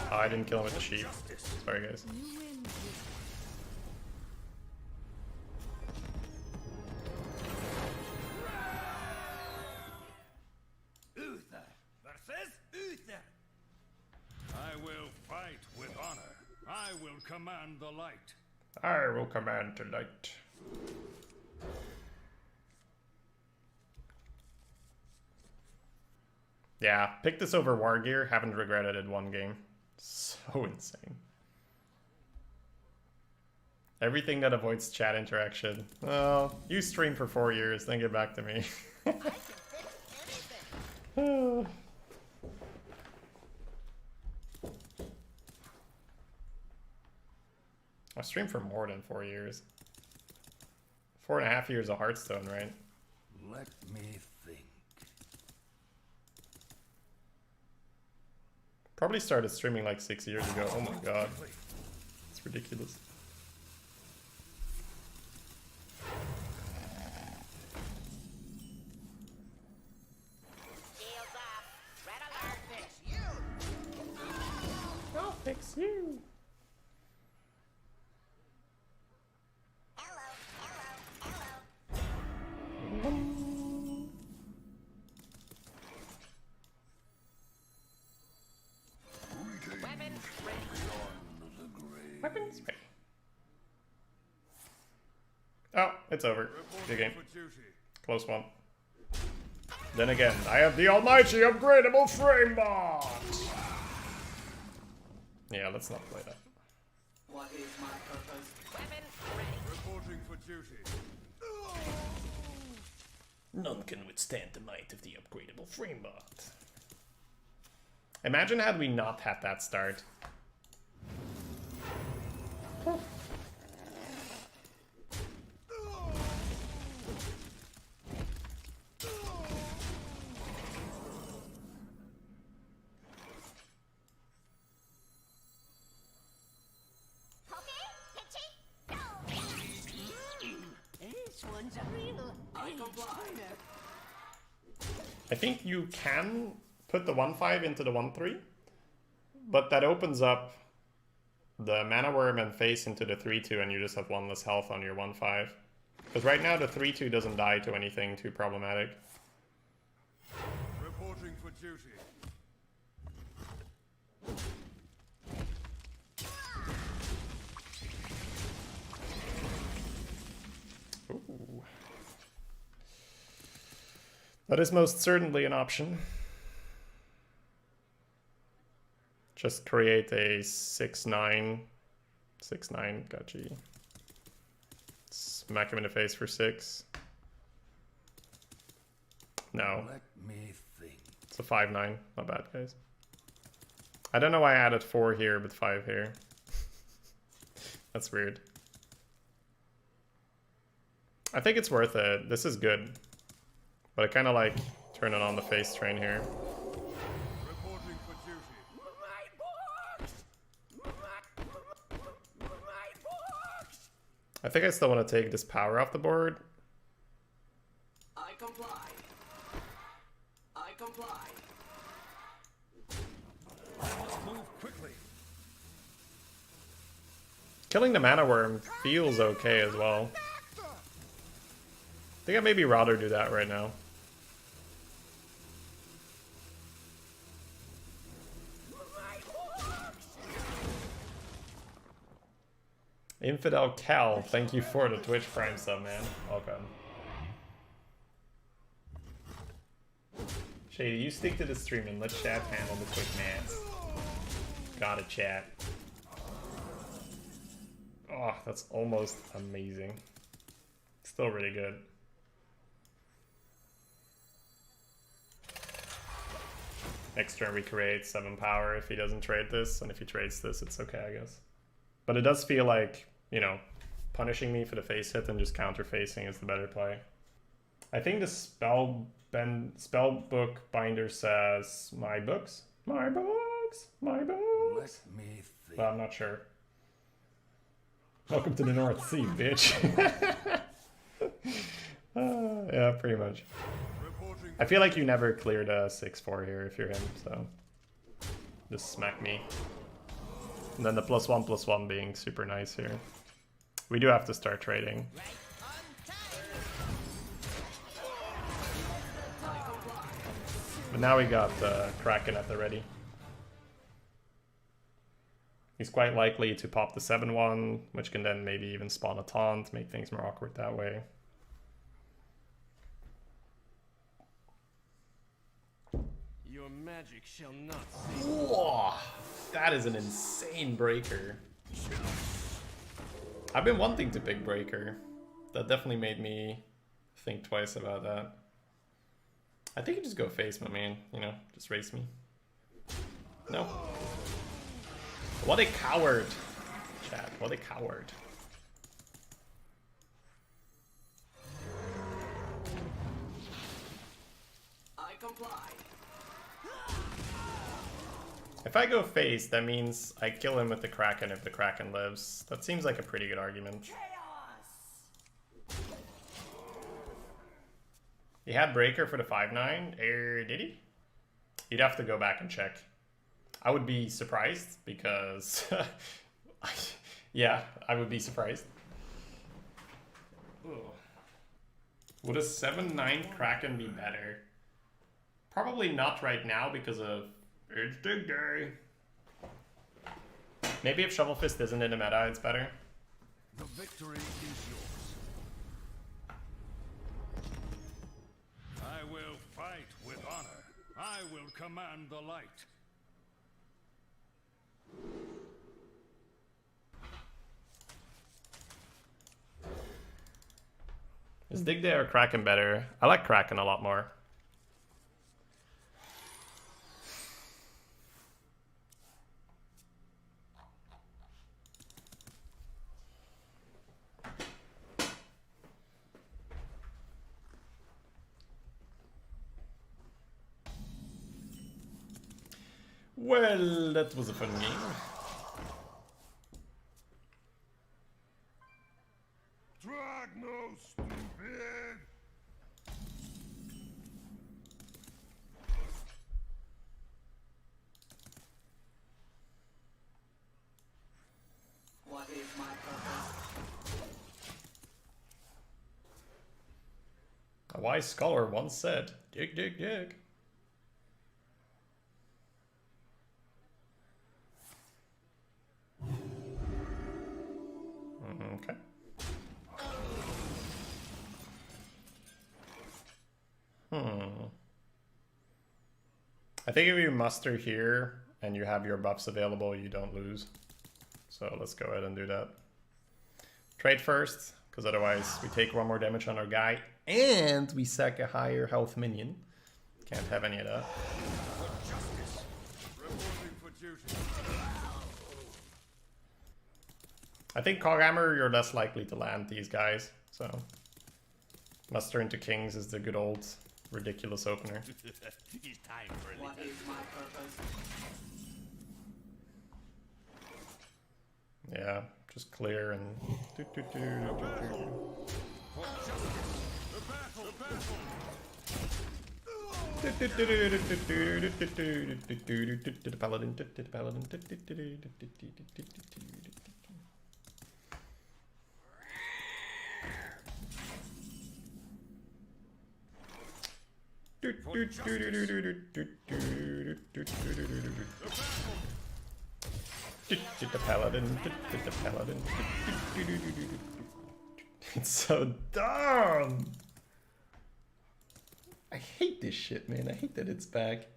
Oh, I didn't kill him with the sheep. Sorry, guys. You win this Uther versus Uther. I will fight with honor. I will command the light. I will command to light. Yeah, pick this over War Gear. Haven't regretted it one game. So insane. Everything that avoids chat interaction. Well, you stream for 4 years, then get back to me. I can fix anything. I streamed for more than 4 years. 4.5 years of Hearthstone, right? Let me think. Probably started streaming like 6 years ago. Oh my god. It's ridiculous. Shields up. Red alert. Fix you. I'll fix you. Hello. Hello. Hello. Weapons ready. Weapons ready. Oh, it's over. Good game. For duty. Close one. Then again, I have the almighty upgradable frame bot! Yeah, let's not play that. What is my purpose? Weapons ready. Reporting for duty. None can withstand the might of the upgradable frame bot. Imagine had we not had that start. This one's a real Michael Blinder. I think you can put the 1/5 into the 1/3, but that opens up the Mana Worm and face into the 3/2, and you just have 1 less health on your 1/5. Because right now the 3/2 doesn't die to anything too problematic. Reporting for duty. Ooh. That is most certainly an option. Just create a 6/9. 6/9, gotcha. Smack him in the face for 6. No. Let me think. It's a 5/9. Not bad, guys. I don't know why I added 4 here, but 5 here. That's weird. I think it's worth it. This is good. But I kind of like turning on the face train here. Reporting for duty. I think I still want to take this power off the board. I comply. I comply. Let's move quickly. Killing the Mana Worm feels okay as well. I think I'd maybe rather do that right now. Infidel Cal, thank you for the Twitch Prime sub, man. Welcome. Shady, you stick to the stream and let chat handle the quick mats. Got it, chat. Oh, that's almost amazing. Still really good. Next turn we create 7 power if he doesn't trade this, and if he trades this, it's okay, I guess. But it does feel like, you know, punishing me for the face hit and just counter-facing is the better play. I think the spellbook binder says, my books, my books, my books. Let me think. But I'm not sure. Welcome to the North Sea, bitch. Yeah, pretty much. Reporting. I feel like you never cleared a 6/4 here if you're him, so just smack me. And then the +1/+1 being super nice here. We do have to start trading. But now we got Kraken at the ready. He's quite likely to pop the 7/1, which can then maybe even spawn a taunt, make things more awkward that way. Your magic shall not Whoa, that is an insane breaker. I've been wanting to pick breaker. That definitely made me think twice about that. I think you just go face, my man. You know, just race me. No. What a coward. Chat, what a coward. I comply. If I go face, that means I kill him with the Kraken if the Kraken lives. That seems like a pretty good argument. He had breaker for the 5/9. Did he? You'd have to go back and check. I would be surprised because... yeah, I would be surprised. Ugh. Would a 7/9 Kraken be better? Probably not right now because of It's Dig Day. Maybe if Shovel Fist isn't in the meta, it's better. The victory is yours. I will fight with honor. I will command the light. Is Dig Day or Kraken better? I like Kraken a lot more. Well, that was a fun game. Drag no stupid. A wise scholar once said, dig, dig, dig. Okay. I think if you muster here and you have your buffs available, you don't lose. So let's go ahead and do that. Trade first, because otherwise we take one more damage on our guy and we sack a higher health minion. Can't have any of that. I think Coghammer, you're less likely to land these guys, so muster into kings is the good old ridiculous opener. It's time for a What little. is my purpose? Yeah, just clear and... For justice. The battle. The battle. Paladin. The Paladin. It's so dumb. I hate this shit, man. I hate that it's back.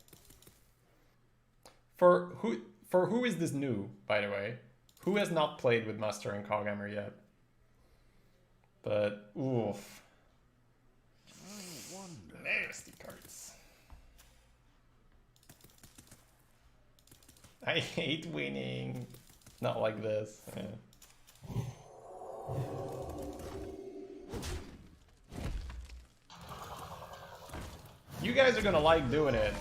For who is this new, by the way? Who has not played with Muster and Coghammer yet? But oof. Nasty cards. I hate winning. Not like this. Yeah. You guys are gonna like doing it,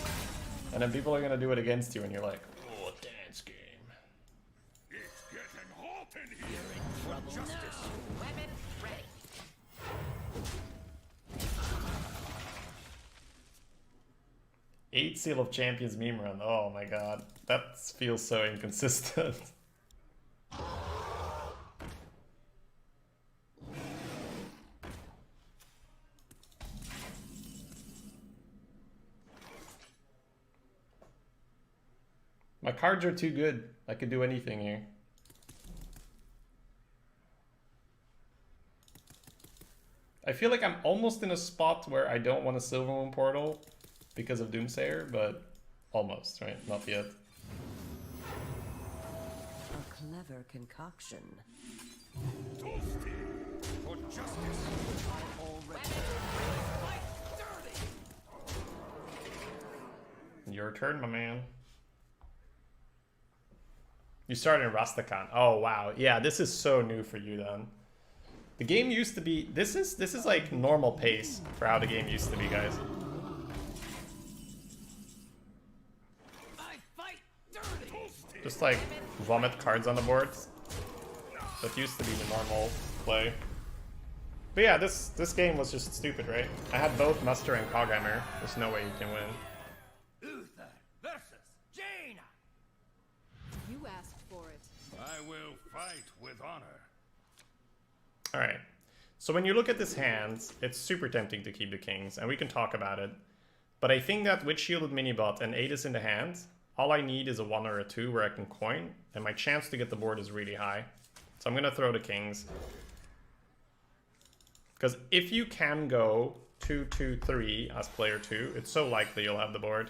and then people are gonna do it against you, and you're like, oh, dance game. It's getting hot in here. You're in trouble. Justice. Weapon ready. 8 Seal of Champions meme run. Oh my god. That feels so inconsistent. My cards are too good. I could do anything here. I feel like I'm almost in a spot where I don't want a Silver Moon Portal because of Doomsayer, but almost, right? Not yet. A clever concoction. Toasty. For justice. Your turn, my man. You started in Rastakhan. Oh wow. Yeah, this is so new for you then. The game used to be this is like normal pace for how the game used to be, guys. I fight dirty. Just like vomit cards on the board. That used to be the normal play. But yeah, this game was just stupid, right? I had both Muster and Coghammer. There's no way you can win. Uther versus Jaina. You asked for it. I will fight with honor. Alright, so when you look at this hand, it's super tempting to keep the kings, and we can talk about it. But I think that with Shielded Minibot and 8 is in the hand, all I need is a 1 or a 2 where I can coin, and my chance to get the board is really high. So I'm gonna throw the kings. Because if you can go 2, 2, 3 as player 2, it's so likely you'll have the board.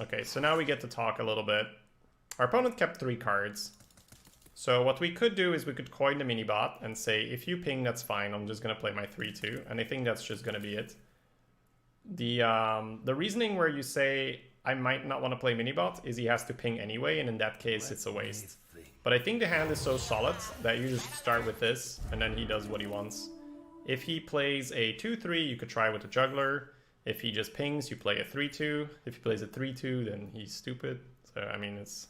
Okay, so now we get to talk a little bit. Our opponent kept 3 cards. So what we could do is we could coin the mini-bot and say, if you ping, that's fine. I'm just going to play my 3-2. And I think that's just going to be it. The reasoning where you say, I might not want to play mini-bot is he has to ping anyway. And in that case, it's a waste. But I think the hand is so solid that you just start with this. And then he does what he wants. If he plays a 2-3, you could try with the juggler. If he just pings, you play a 3-2. If he plays a 3-2, then he's stupid. So, I mean, it's...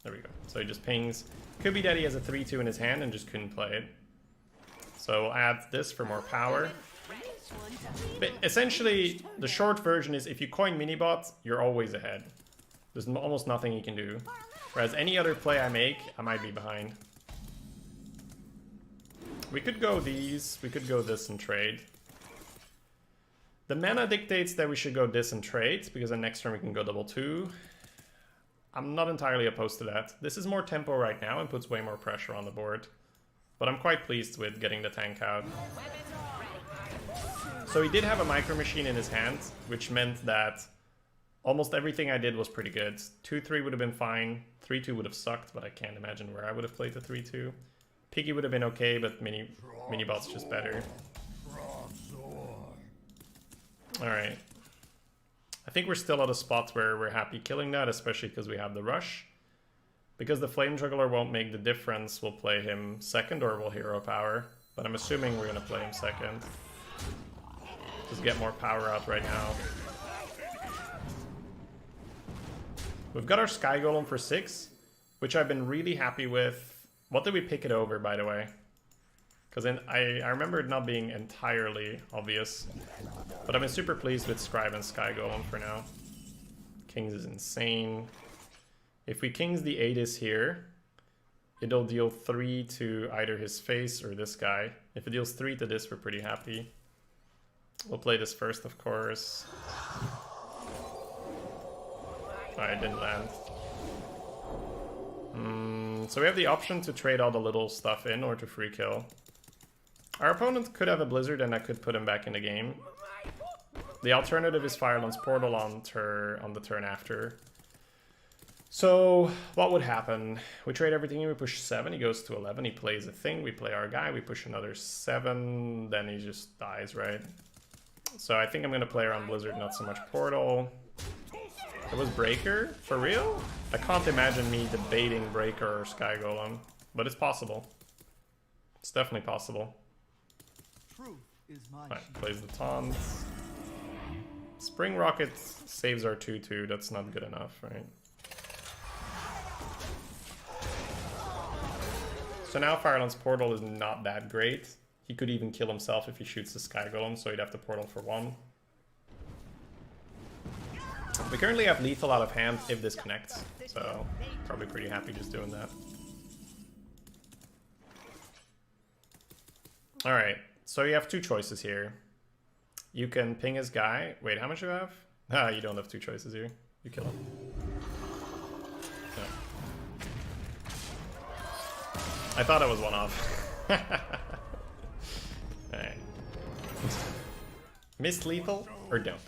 There we go. So he just pings. Could be that he has a 3-2 in his hand and just couldn't play it. So we'll add this for more power. But essentially, the short version is if you coin Minibot, you're always ahead. There's almost nothing you can do. Whereas any other play I make, I might be behind. We could go these, we could go this and trade. The mana dictates that we should go this and trade, because then next turn we can go double 2. I'm not entirely opposed to that. This is more tempo right now and puts way more pressure on the board. But I'm quite pleased with getting the tank out. So he did have a micro machine in his hand, which meant that almost everything I did was pretty good. 2-3 would have been fine. 3-2 would have sucked, but I can't imagine where I would have played the 3-2. Piggy would have been okay, but mini-bot's just better. Alright. I think we're still at a spot where we're happy killing that, especially because we have the rush. Because the Flame Juggler won't make the difference, we'll play him second or we'll hero power. But I'm assuming we're going to play him second. Just get more power out right now. We've got our Sky Golem for 6, which I've been really happy with. What did we pick it over, by the way? Because I remember it not being entirely obvious. But I've been super pleased with Scribe and Sky Golem for now. Kings is insane. If we Kings the Aegis here, it'll deal 3 to either his face or this guy. If it deals 3 to this, we're pretty happy. We'll play this first, of course. Alright, didn't land. So we have the option to trade all the little stuff in or to free kill. Our opponent could have a Blizzard and I could put him back in the game. The alternative is Fireland's Portal on the turn after. So what would happen? We trade everything in, we push 7, he goes to 11, he plays a thing, we play our guy, we push another 7, then he just dies, right? So I think I'm going to play around Blizzard, not so much Portal. It was Breaker? For real? I can't imagine me debating Breaker or Sky Golem, but it's possible. It's definitely possible. Alright, plays the taunts. Spring Rocket saves our 2-2, that's not good enough, right? So now Fireland's Portal is not that great. He could even kill himself if he shoots the Sky Golem, so he'd have to Portal for 1. We currently have lethal out of hand if this connects, so probably pretty happy just doing that. Alright, so you have 2 choices here. You can ping his guy. Wait, how much do you have? Ah, you don't have 2 choices here. You kill him. No. I thought I was one off. Alright. Miss lethal or don't?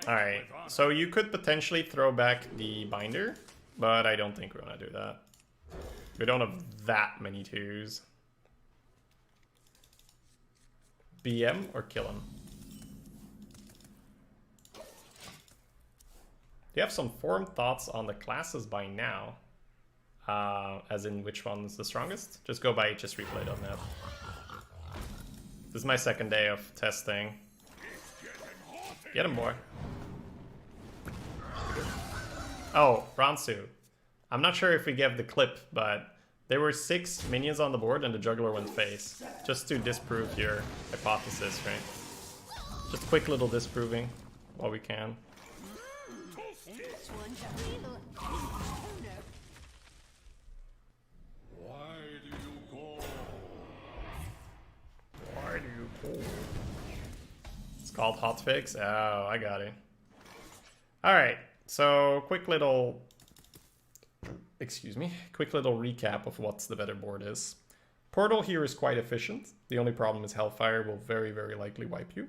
Alright, so you could potentially throw back the binder, but I don't think we're gonna do that. We don't have that many 2s. BM or kill him? Do you have some formed thoughts on the classes by now? As in which one's the strongest? Just go by just replay.net. This is my second day of testing. Get him, boy. Oh, Ransu. I'm not sure if we gave the clip, but there were 6 minions on the board and the juggler went face. Just to disprove your hypothesis, right? Just quick little disproving while we can. Why do you call? It's called hotfix? Oh, I got it. Alright, so quick little... Excuse me. Quick little recap of what the better board is. Portal here is quite efficient. The only problem is Hellfire will very, very likely wipe you.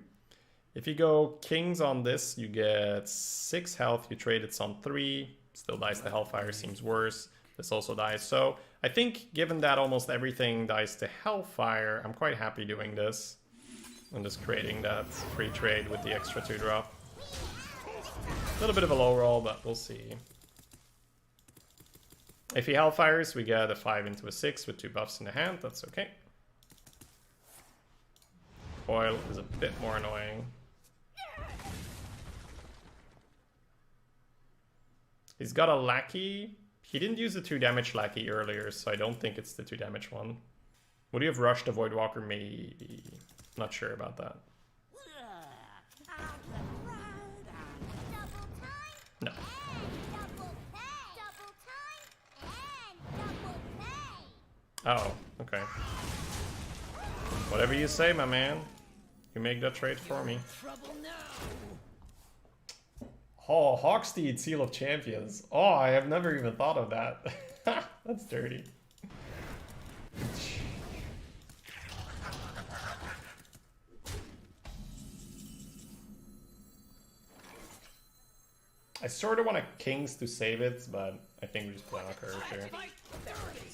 If you go Kings on this, you get 6 health. You trade it on 3. Still dies to Hellfire, seems worse. This also dies. So I think given that almost everything dies to Hellfire, I'm quite happy doing this. And just creating that free trade with the extra 2-drop. A little bit of a low roll, but we'll see. If he Hellfires, we get a 5 into a 6 with 2 buffs in the hand. That's okay. Foil is a bit more annoying. He's got a Lackey. He didn't use the 2 damage Lackey earlier, so I don't think it's the 2 damage one. Would he have rushed the Voidwalker? Maybe. Not sure about that. No. Oh, okay. Whatever you say, my man. You make that trade for me. Trouble now. Oh, Hawksteed, Seal of Champions. Oh, I have never even thought of that. That's dirty. I sort of want a Kings to save it, but I think we just play on a curve here. Fight dirty.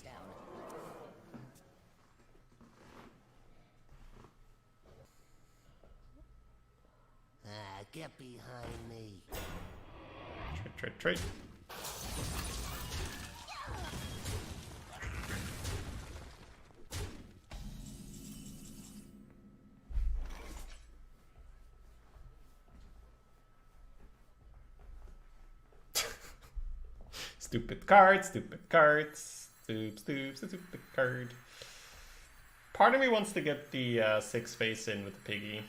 Get behind me. Trade. Stupid card, stupid card. Part of me wants to get the 6 face in with the piggy.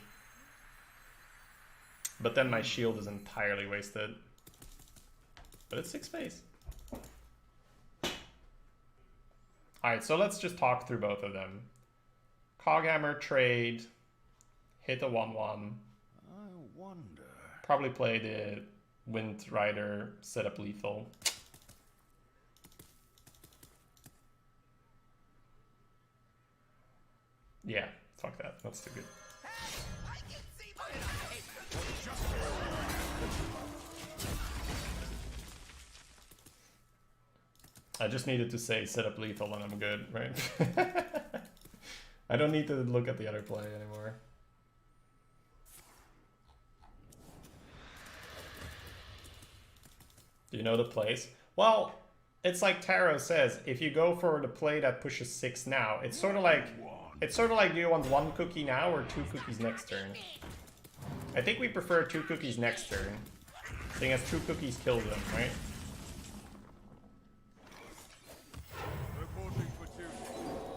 But then my shield is entirely wasted. But it's 6 face. Alright, so let's just talk through both of them. Coghammer, trade, hit a 1-1. I wonder. Probably play the Wind Rider, set up lethal. Yeah, fuck that. That's too good. I just needed to say set up lethal and I'm good, right? I don't need to look at the other play anymore. Do you know the plays? Well, it's like Taro says, if you go for the play that pushes 6 now, it's sort of like do you want 1 cookie now or 2 cookies next turn? I think we prefer 2 cookies next turn, seeing as 2 cookies kill them, right? Reporting for duty.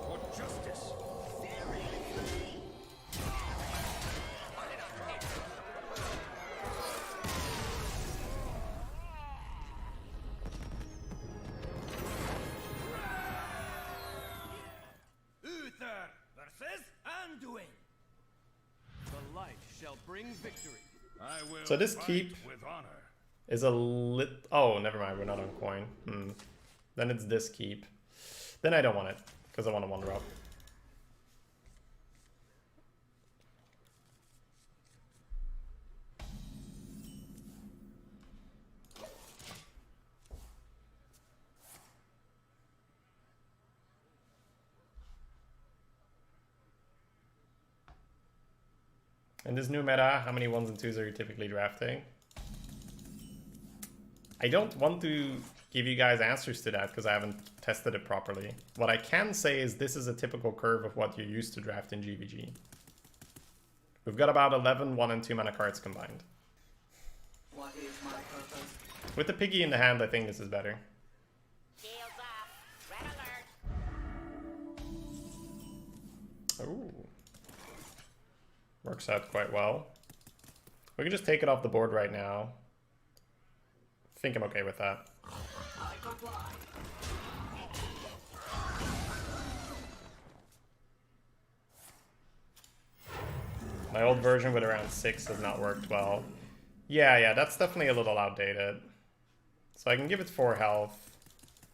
For justice. Uther versus Anduin. The light shall bring victory. I will So this fight keep with honor. is a lit. Oh, never mind. We're not on coin. Then it's this keep. Then I don't want it because I want a 1-drop. In this new meta, how many 1s and 2s are you typically drafting? I don't want to give you guys answers to that because I haven't tested it properly. What I can say is this is a typical curve of what you're used to draft in GVG. We've got about 11 1 and 2 mana cards combined. What is my purpose? With the piggy in the hand, I think this is better. Shields off. Red alert. Ooh. Works out quite well. We can just take it off the board right now. I think I'm okay with that. I comply. My old version with around 6 has not worked well. Yeah, that's definitely a little outdated. So I can give it 4 health.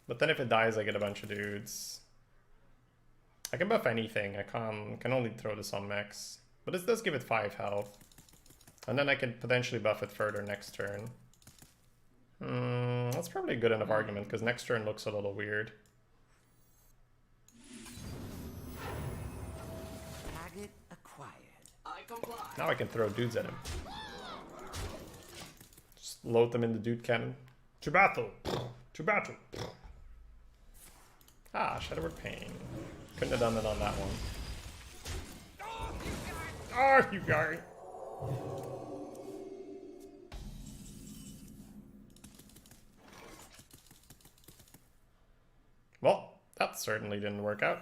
But then if it dies, I get a bunch of dudes. I can buff anything. I can only throw this on max. But this does give it 5 health. And then I can potentially buff it further next turn. That's probably a good enough argument, because next turn looks a little weird. Target acquired. I comply. Now I can throw dudes at him. Just load them in the dude cannon. To battle! To battle! Ah, Shadowward Pain. Couldn't have done it on that one. Oh, you guy! Well, that certainly didn't work out.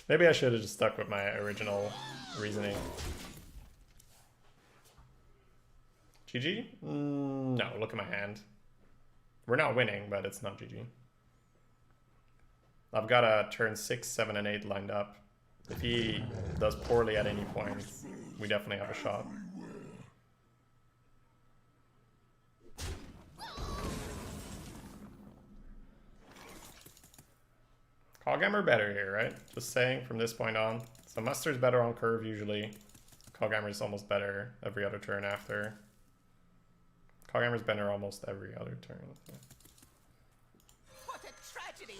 Maybe I should have just stuck with my original reasoning. GG? No, look at my hand. We're not winning, but it's not GG. I've got a turn 6, 7, and 8 lined up. If he does poorly at any point, we definitely have a shot. Coghammer better here, right? Just saying from this point on. So Muster's better on curve usually. Coghammer's almost better every other turn after. Coghammer's better almost every other turn. So. What a tragedy!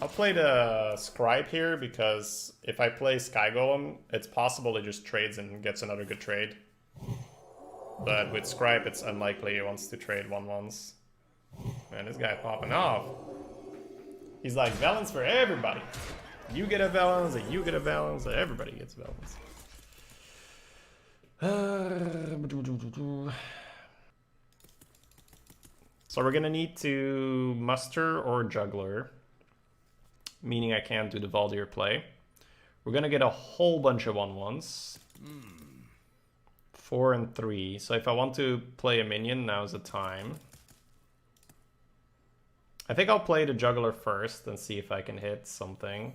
I'll play the Scribe here because if I play Sky Golem, it's possible it just trades and gets another good trade. But with Scribe, it's unlikely he wants to trade 1/1s. Man, this guy popping off. He's like, balance for everybody. You get a balance, and you get a balance, and everybody gets a balance. So we're gonna need to muster or juggler, meaning I can't do the Valdir play. We're gonna get a whole bunch of 1/1s. 4 and 3. So if I want to play a minion, now's the time. I think I'll play the juggler first and see if I can hit something.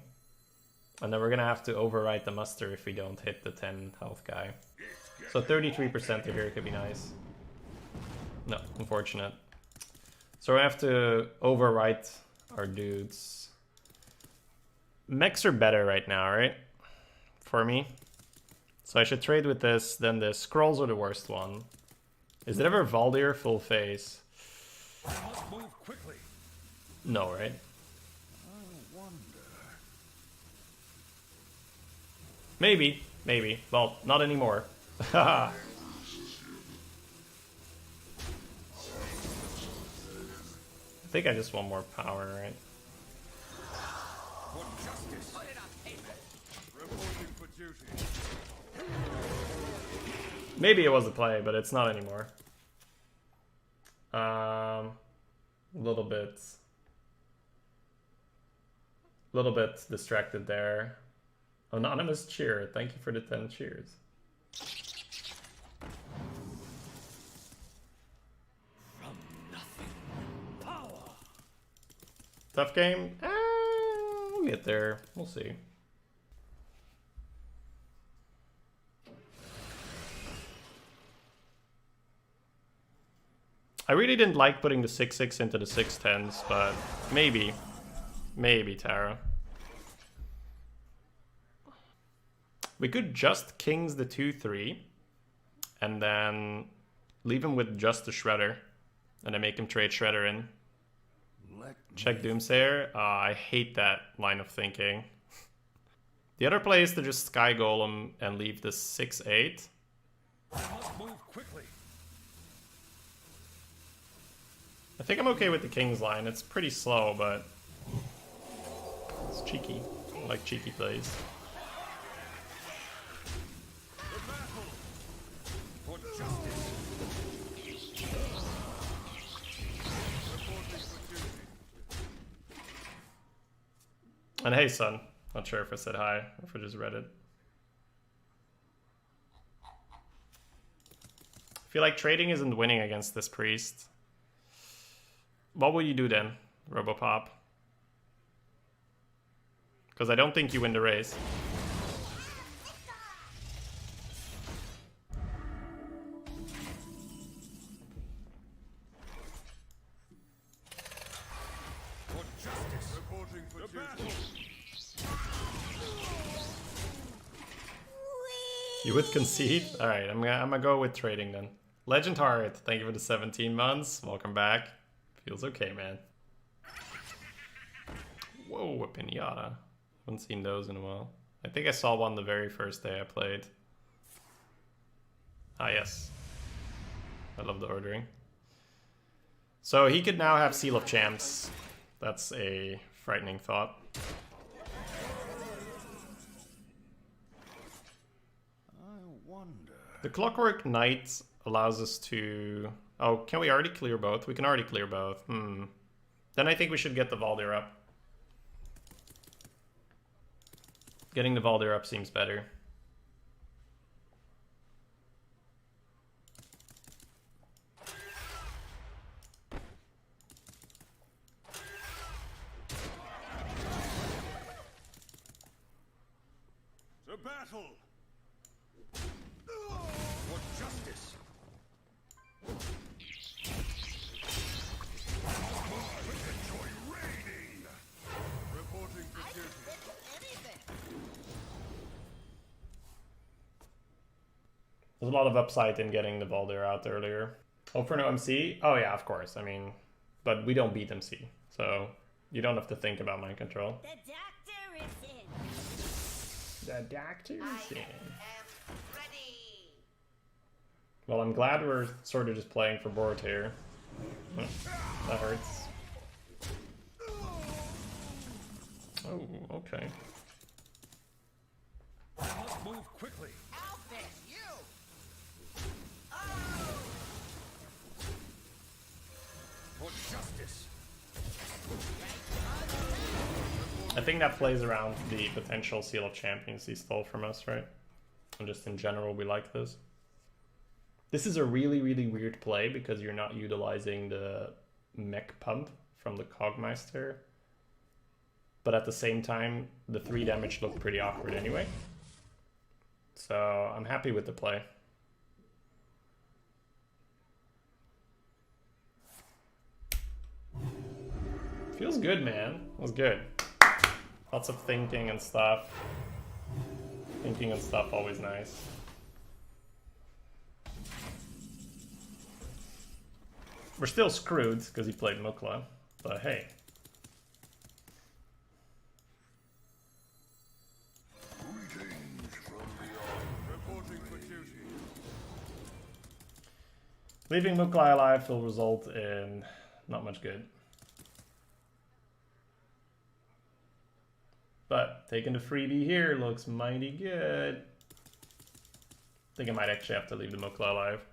And then we're gonna have to overwrite the muster if we don't hit the 10 health guy. So 33% here could be nice. No, unfortunate. So we have to overwrite our dudes. Mechs are better right now, right? For me. So I should trade with this, then this. Scrolls are the worst one. Is it ever Valdir full face? I must move quickly. No, right? I wonder. Maybe, maybe. Well, not anymore. Haha. I think I just want more power, right? For justice. Put it on paper. Reporting for duty. Maybe it was a play, but it's not anymore. A little bit distracted there. Anonymous cheer. Thank you for the 10 cheers. From nothing. Power. Tough game? We'll get there. We'll see. I really didn't like putting the 6/6 into the 6/10s, but maybe. Maybe, Tara. We could just kings the 2/3 and then leave him with just the Shredder and then make him trade Shredder in. Check Doomsayer. I hate that line of thinking. The other play is to just Sky Golem and leave the 6/8. I must move quickly. I think I'm okay with the King's line. It's pretty slow, but it's cheeky. I like cheeky plays. The battle. For justice. Reporting for duty. And hey, son. Not sure if I said hi or if I just read it. I feel like trading isn't winning against this priest. What will you do then, Robopop? Because I don't think you win the race. For justice. Reporting for the battle. You would concede? Alright, I'm gonna go with trading then. Legend Heart, thank you for the 17 months. Welcome back. Feels okay, man. Whoa, a pinata. Haven't seen those in a while. I think I saw one the very first day I played. Ah, yes. I love the ordering. So he could now have Seal of Champs. That's a frightening thought. I wonder. The Clockwork Knight allows us to... Oh, can we already clear both? We can already clear both. Then I think we should get the Valdir up. Getting the Valdir up seems better. battle! For justice! Enjoy raiding! Reporting for duty. Anything. There's a lot of upside in getting the Baldur out earlier. Hope for no MC? Oh yeah, of course. I mean, but we don't beat MC, so you don't have to think about mind control. The doctor is in. The doctor I is in. am ready. Well, I'm glad we're sort of just playing for board here. That hurts. Oh, okay. Let's move quickly. Out there, you. Oh. For justice. I think that plays around the potential Seal of Champions he stole from us, right? And just in general, we like this. This is a really, really weird play because you're not utilizing the mech pump from the Cogmeister. But at the same time, the 3 damage looked pretty awkward anyway. So I'm happy with the play. Feels good, man. Feels good. Lots of thinking and stuff. Thinking and stuff, always nice. We're still screwed because he played Mukla, but hey. Greetings from beyond. Reporting for duty. Leaving Mukla alive will result in not much good. But taking the freebie here looks mighty good. I think I might actually have to leave the Mukla alive.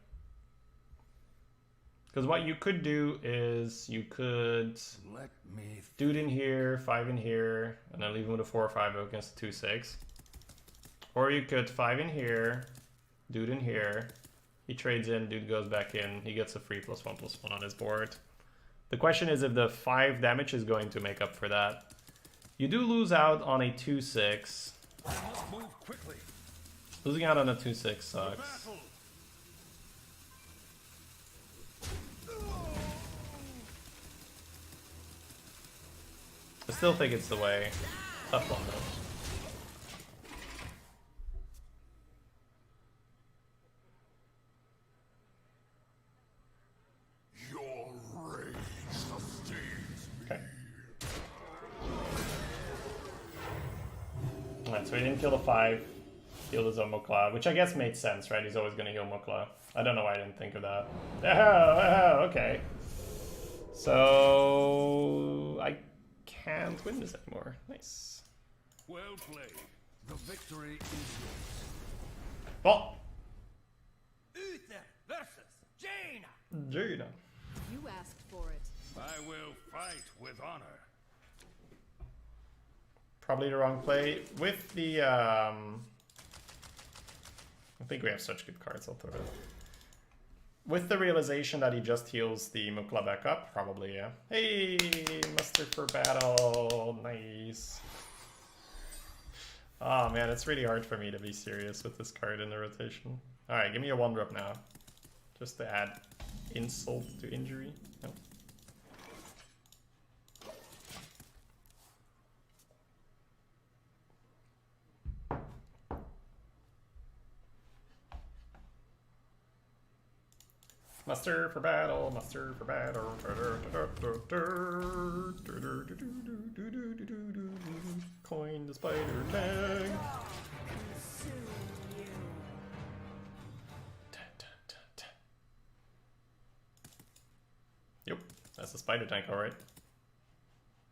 Because what you could do is you could Let me do it in here, 5 in here, and then leave him with a 4 or 5 against a 2-6. Or you could 5 in here, do it in here. He trades in, dude goes back in, he gets a free +1/+1 on his board. The question is if the 5 damage is going to make up for that. You do lose out on a 2-6. let's move quickly. Losing out on a 2-6 sucks. Battle. I still think it's the way. Tough one though. Your rage sustains me. Okay. Alright, so he didn't kill the 5. Healed his own Mukla, which I guess made sense, right? He's always going to heal Mukla. I don't know why I didn't think of that. Oh, okay. So I can't win this anymore. Nice. Well played. The victory is yours. Well, Uther versus Jaina. Jaina. You asked for it. I will fight with honor. Probably the wrong play. With the, I think we have such good cards, I'll throw it. With the realization that he just heals the Mukla back up, probably, yeah. Hey, muster for battle, nice. Oh man, it's really hard for me to be serious with this card in the rotation. Alright, give me a 1-drop now. Just to add insult to injury. No. Muster for battle, muster for battle. Coin the spider tag. Yep, that's the spider tank, alright.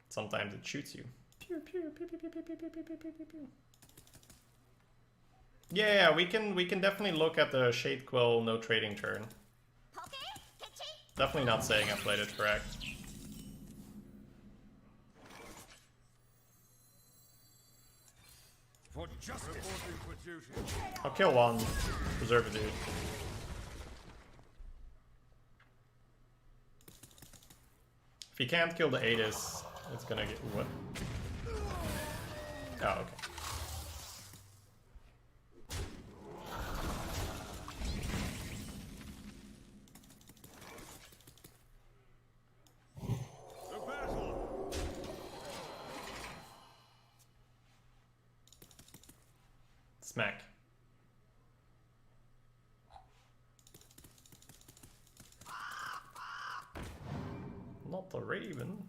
Sometimes it shoots you. Pew, pew, pew, pew, pew, pew, pew, pew, pew, pew, pew. Yeah, we can definitely look at the Shade Quill no trading turn. Definitely not saying I played it correct. For justice. Reporting for duty. I'll kill 1. Preserve a dude. If he can't kill the Aegis, it's gonna get what? Oh, okay. Smack. Not the raven.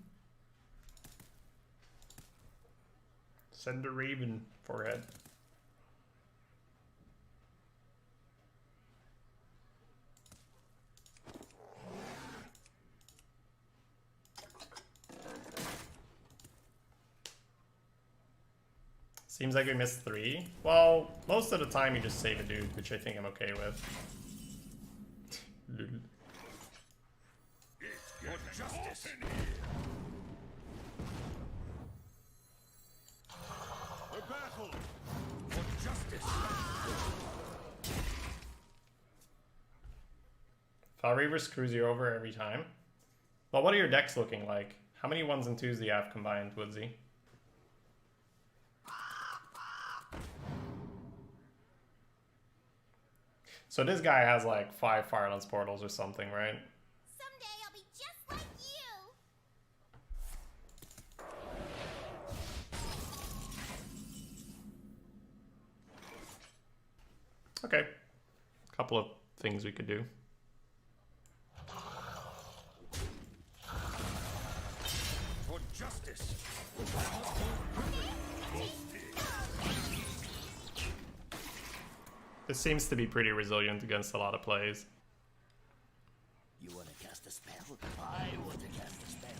Send a raven forehead. Seems like we missed 3. Well, most of the time you just save a dude, which I think I'm okay with. For justice. A battle for justice. Fall Reaver screws you over every time. Well, what are your decks looking like? How many 1s and 2s do you have combined, Woodsy? So this guy has like 5 Firelands portals or something, right? Someday I'll be just like you. Okay. Couple of things we could do. For justice. This seems to be pretty resilient against a lot of plays. You want to cast a spell? I want to cast a spell.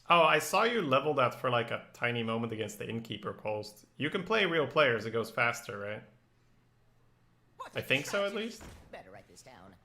Oh, I saw you level that for like a tiny moment against the Innkeeper Coast. You can play real players, it goes faster, right? What I think so, at least. Better write this down.